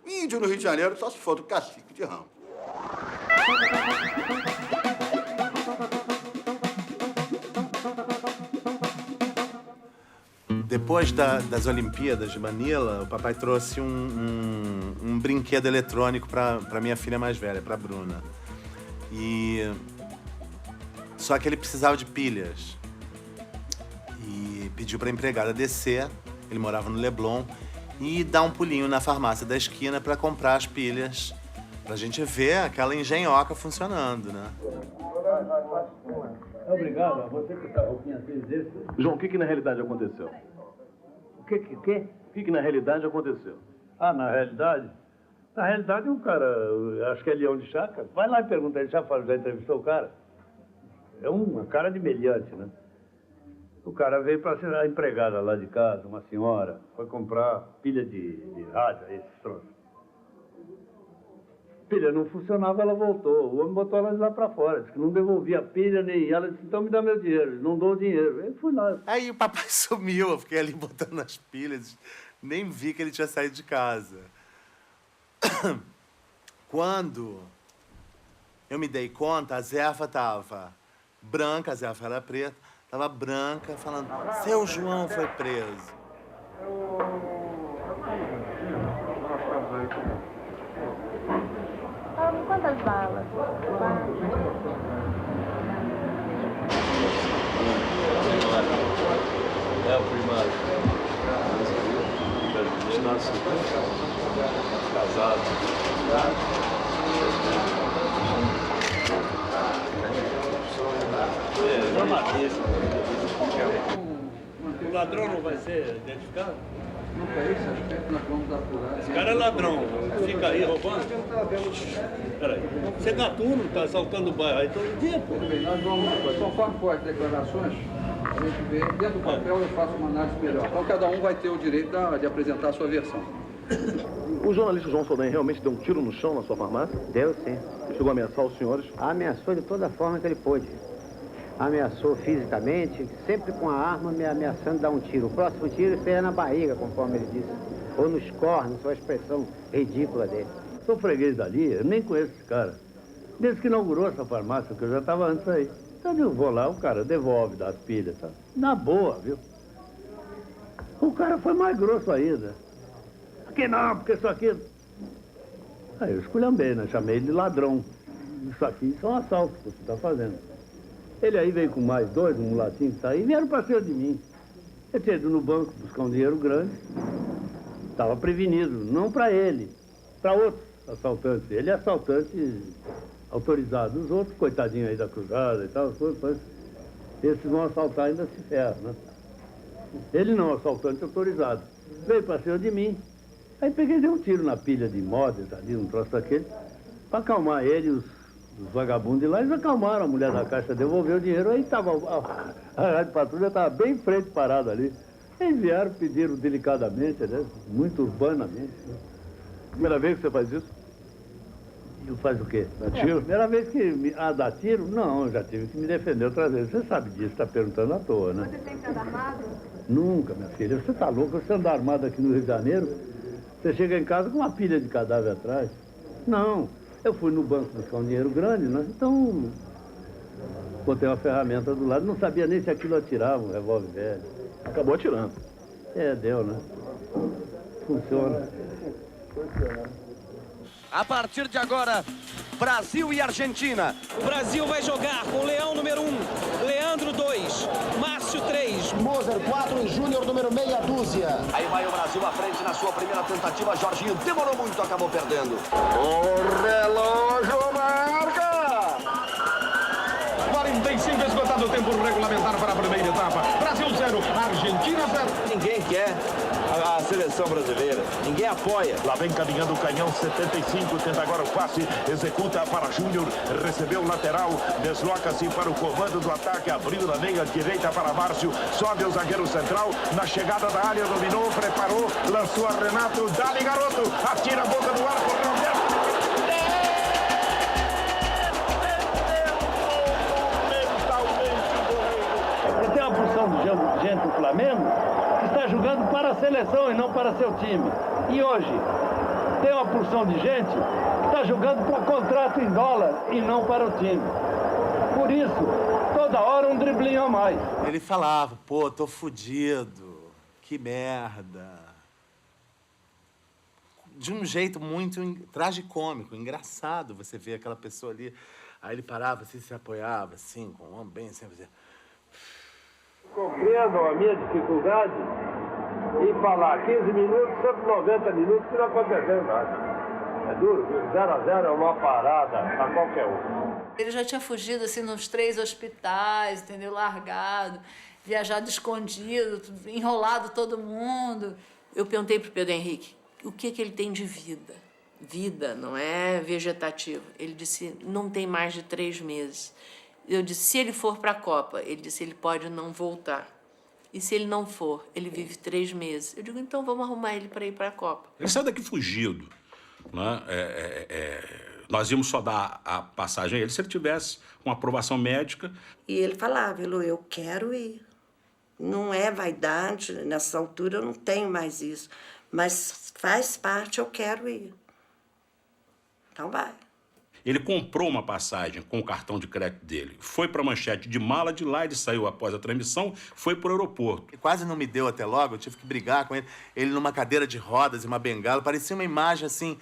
índio no Rio de Janeiro só se for do cacique de Ramos. Depois das Olimpíadas de Manila, o papai trouxe um brinquedo eletrônico para minha filha mais velha, para Bruna. Só que ele precisava de pilhas. E pediu para a empregada descer, ele morava no Leblon, e dar um pulinho na farmácia da esquina para comprar as pilhas, pra gente ver aquela engenhoca funcionando, né? Obrigado, você que está um pouquinho assim desse. João, o que na realidade aconteceu? O quê? O que na realidade aconteceu? Ah, na realidade? Na realidade, um cara, acho que é Leão de Chácara, vai lá e pergunta, ele já entrevistou o cara? É uma cara de meliante, né? O cara veio para ser a empregada lá de casa, uma senhora, foi comprar pilha de rádio, esses troços. Pilha não funcionava, ela voltou. O homem botou ela lá para fora, disse que não devolvia a pilha nem ela, disse: então me dá meu dinheiro. Não dou o dinheiro. Ele foi lá. Aí o papai sumiu, eu fiquei ali botando as pilhas, nem vi que ele tinha saído de casa. Quando eu me dei conta, a Zefa tava branca, a Zefa era preta, tava branca, falando: seu João foi preso. Quantas balas? É o primário. Casado. O ladrão não vai ser identificado? Não, é isso, acho que nós vamos apurar. Esse cara é ladrão, fica aí roubando. Peraí, você é gatuno, tá assaltando o bairro aí todo dia, pô. Nós vamos, conforme for as declarações, a gente vê, dentro do papel eu faço uma análise melhor. Então cada um vai ter o direito de apresentar a sua versão. O jornalista João Saldanha realmente deu um tiro no chão na sua farmácia? Deu, sim. Chegou a ameaçar os senhores? Ameaçou de toda forma que ele pôde. Ameaçou fisicamente, sempre com a arma me ameaçando dar um tiro. O próximo tiro seria na barriga, conforme ele disse. Ou nos cornos, foi a expressão ridícula dele. Sou freguês dali, eu nem conheço esse cara. Desde que inaugurou essa farmácia, que eu já estava antes aí. Então eu vou lá, o cara devolve, dá as pilhas, tá? Na boa, viu? O cara foi mais grosso ainda. Aqui não, porque isso aqui... Aí eu esculhambei, né? Chamei ele de ladrão. Isso aqui são assaltos que você está fazendo. Ele aí veio com mais dois, um mulatinho que tá aí, vieram para cima de mim. Eu tinha ido no banco buscar um dinheiro grande. Estava prevenido, não para ele, para outros assaltantes. Ele é assaltante autorizado. Os outros, coitadinhos aí da cruzada e tal, esses vão assaltar ainda se ferram, né? Ele não, assaltante autorizado. Veio para cima de mim. Aí peguei e dei um tiro na pilha de modas ali, um troço daquele, para acalmar ele, os vagabundos de lá. Eles acalmaram, a mulher da caixa devolveu o dinheiro. Aí tava, a rádio patrulha estava bem em frente, parada ali. Eles vieram, pediram delicadamente, né? Muito urbanamente. Né? Primeira vez que você faz isso? Eu faço o quê? Dá tiro? Primeira vez que... dá tiro? Não, eu já tive que me defender outras vezes. Você sabe disso, está perguntando à toa, né? Você tem que andar armado? Nunca, minha filha. Você está louco? Você anda armado aqui no Rio de Janeiro, você chega em casa com uma pilha de cadáver atrás. Não, eu fui no banco buscar um dinheiro grande, né? Então, botei uma ferramenta do lado, não sabia nem se aquilo atirava, um revólver velho. Acabou atirando. É, deu, né? Funciona. A partir de agora, Brasil e Argentina. O Brasil vai jogar com Leão número 1, Leandro 2, Márcio 3, Moser 4 e Júnior número meia dúzia. Aí vai o Brasil à frente na sua primeira tentativa. Jorginho demorou muito, acabou perdendo. O relógio marca! 45 esgotado o tempo regulamentar para a primeira etapa. Brasil 0, Argentina 0. Ninguém quer seleção brasileira. Ninguém apoia. Lá vem caminhando o canhão 75, tenta agora o passe, executa para Júnior, recebeu o lateral, desloca-se para o comando do ataque, abriu na meia direita para Márcio, sobe o zagueiro central, na chegada da área, dominou, preparou, lançou a Renato, dá-lhe garoto, atira a boca do ar por Roberto. Tem uma porção de gente do Flamengo que está jogando para a seleção e não para seu time. E hoje tem uma porção de gente que está jogando para contrato em dólar e não para o time. Por isso, toda hora um driblinho a mais. Ele falava, pô, tô fudido, que merda. De um jeito muito tragicômico, engraçado você ver aquela pessoa ali. Aí ele parava assim, se apoiava assim, com o ombro bem assim, fazia... Compreendam a minha dificuldade em falar 15 minutos, 190 minutos, que não aconteceu nada. É duro, 0-0 é uma parada a qualquer um. Ele já tinha fugido, assim, nos 3 hospitais, entendeu? Largado, viajado escondido, enrolado todo mundo. Eu perguntei para o Pedro Henrique, o que ele tem de vida? Vida, não é vegetativo. Ele disse, não tem mais de 3 meses. Eu disse, se ele for para a Copa, ele disse, ele pode não voltar. E se ele não for, ele vive 3 meses. Eu digo, então vamos arrumar ele para ir para a Copa. Ele saiu daqui fugido, né? Nós íamos só dar a passagem a ele se ele tivesse uma aprovação médica. E ele falava, Elô, eu quero ir. Não é vaidade, nessa altura eu não tenho mais isso. Mas faz parte, eu quero ir. Então vai. Ele comprou uma passagem com o cartão de crédito dele, foi para a Manchete de mala, de lá ele saiu após a transmissão, foi para o aeroporto. Ele quase não me deu até logo, eu tive que brigar com ele. Ele numa cadeira de rodas e uma bengala, parecia uma imagem assim,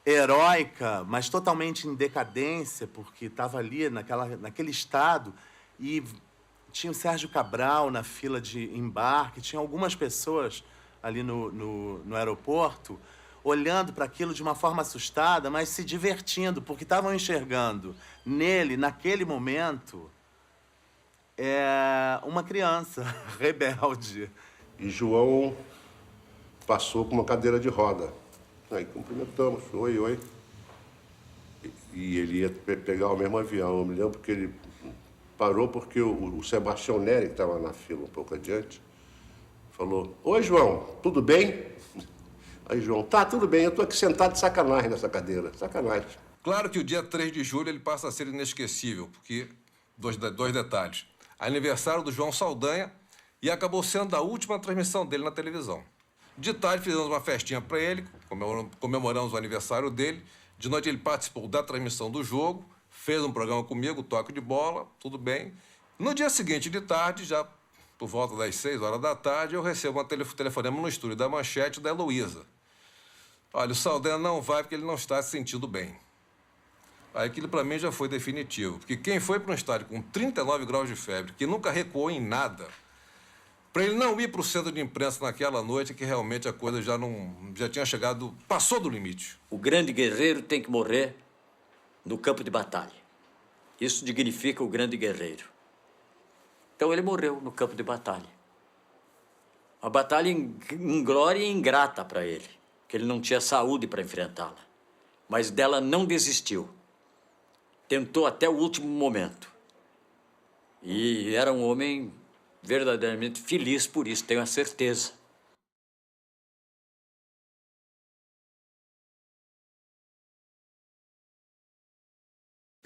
heróica, mas totalmente em decadência, porque estava ali naquele estado e tinha o Sérgio Cabral na fila de embarque, tinha algumas pessoas ali no aeroporto, olhando para aquilo de uma forma assustada, mas se divertindo, porque estavam enxergando nele, naquele momento, uma criança rebelde. E João passou com uma cadeira de roda. Aí cumprimentamos, oi, oi. E ele ia pegar o mesmo avião. Eu me lembro que ele parou porque o Sebastião Neri, que estava na fila um pouco adiante, falou, oi, João, tudo bem? Aí, João, tá, tudo bem, eu tô aqui sentado de sacanagem nessa cadeira, sacanagem. Claro que o dia 3 de julho ele passa a ser inesquecível, porque, dois detalhes, aniversário do João Saldanha e acabou sendo a última transmissão dele na televisão. De tarde fizemos uma festinha para ele, comemoramos o aniversário dele, de noite ele participou da transmissão do jogo, fez um programa comigo, toque de bola, tudo bem. No dia seguinte, de tarde, já por volta das 6 horas da tarde, eu recebo um telefonema no estúdio da Manchete da Heloísa. Olha, o Saldanha não vai porque ele não está se sentindo bem. Aí aquilo para mim já foi definitivo, porque quem foi para um estádio com 39 graus de febre, que nunca recuou em nada, para ele não ir para o centro de imprensa naquela noite, que realmente a coisa já tinha chegado, passou do limite. O grande guerreiro tem que morrer no campo de batalha. Isso dignifica o grande guerreiro. Então ele morreu no campo de batalha. Uma batalha inglória e ingrata para ele, que ele não tinha saúde para enfrentá-la. Mas dela não desistiu. Tentou até o último momento. E era um homem verdadeiramente feliz por isso, tenho a certeza.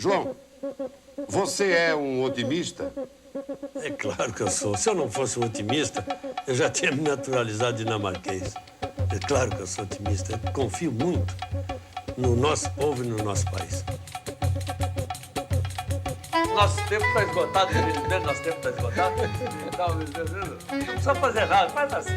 João, você é um otimista? É claro que eu sou. Se eu não fosse um otimista, eu já tinha me naturalizado dinamarquês. É claro que eu sou otimista. Eu confio muito no nosso povo e no nosso país. Nosso tempo está esgotado, nosso tempo está esgotado. Não precisa fazer nada, faz assim.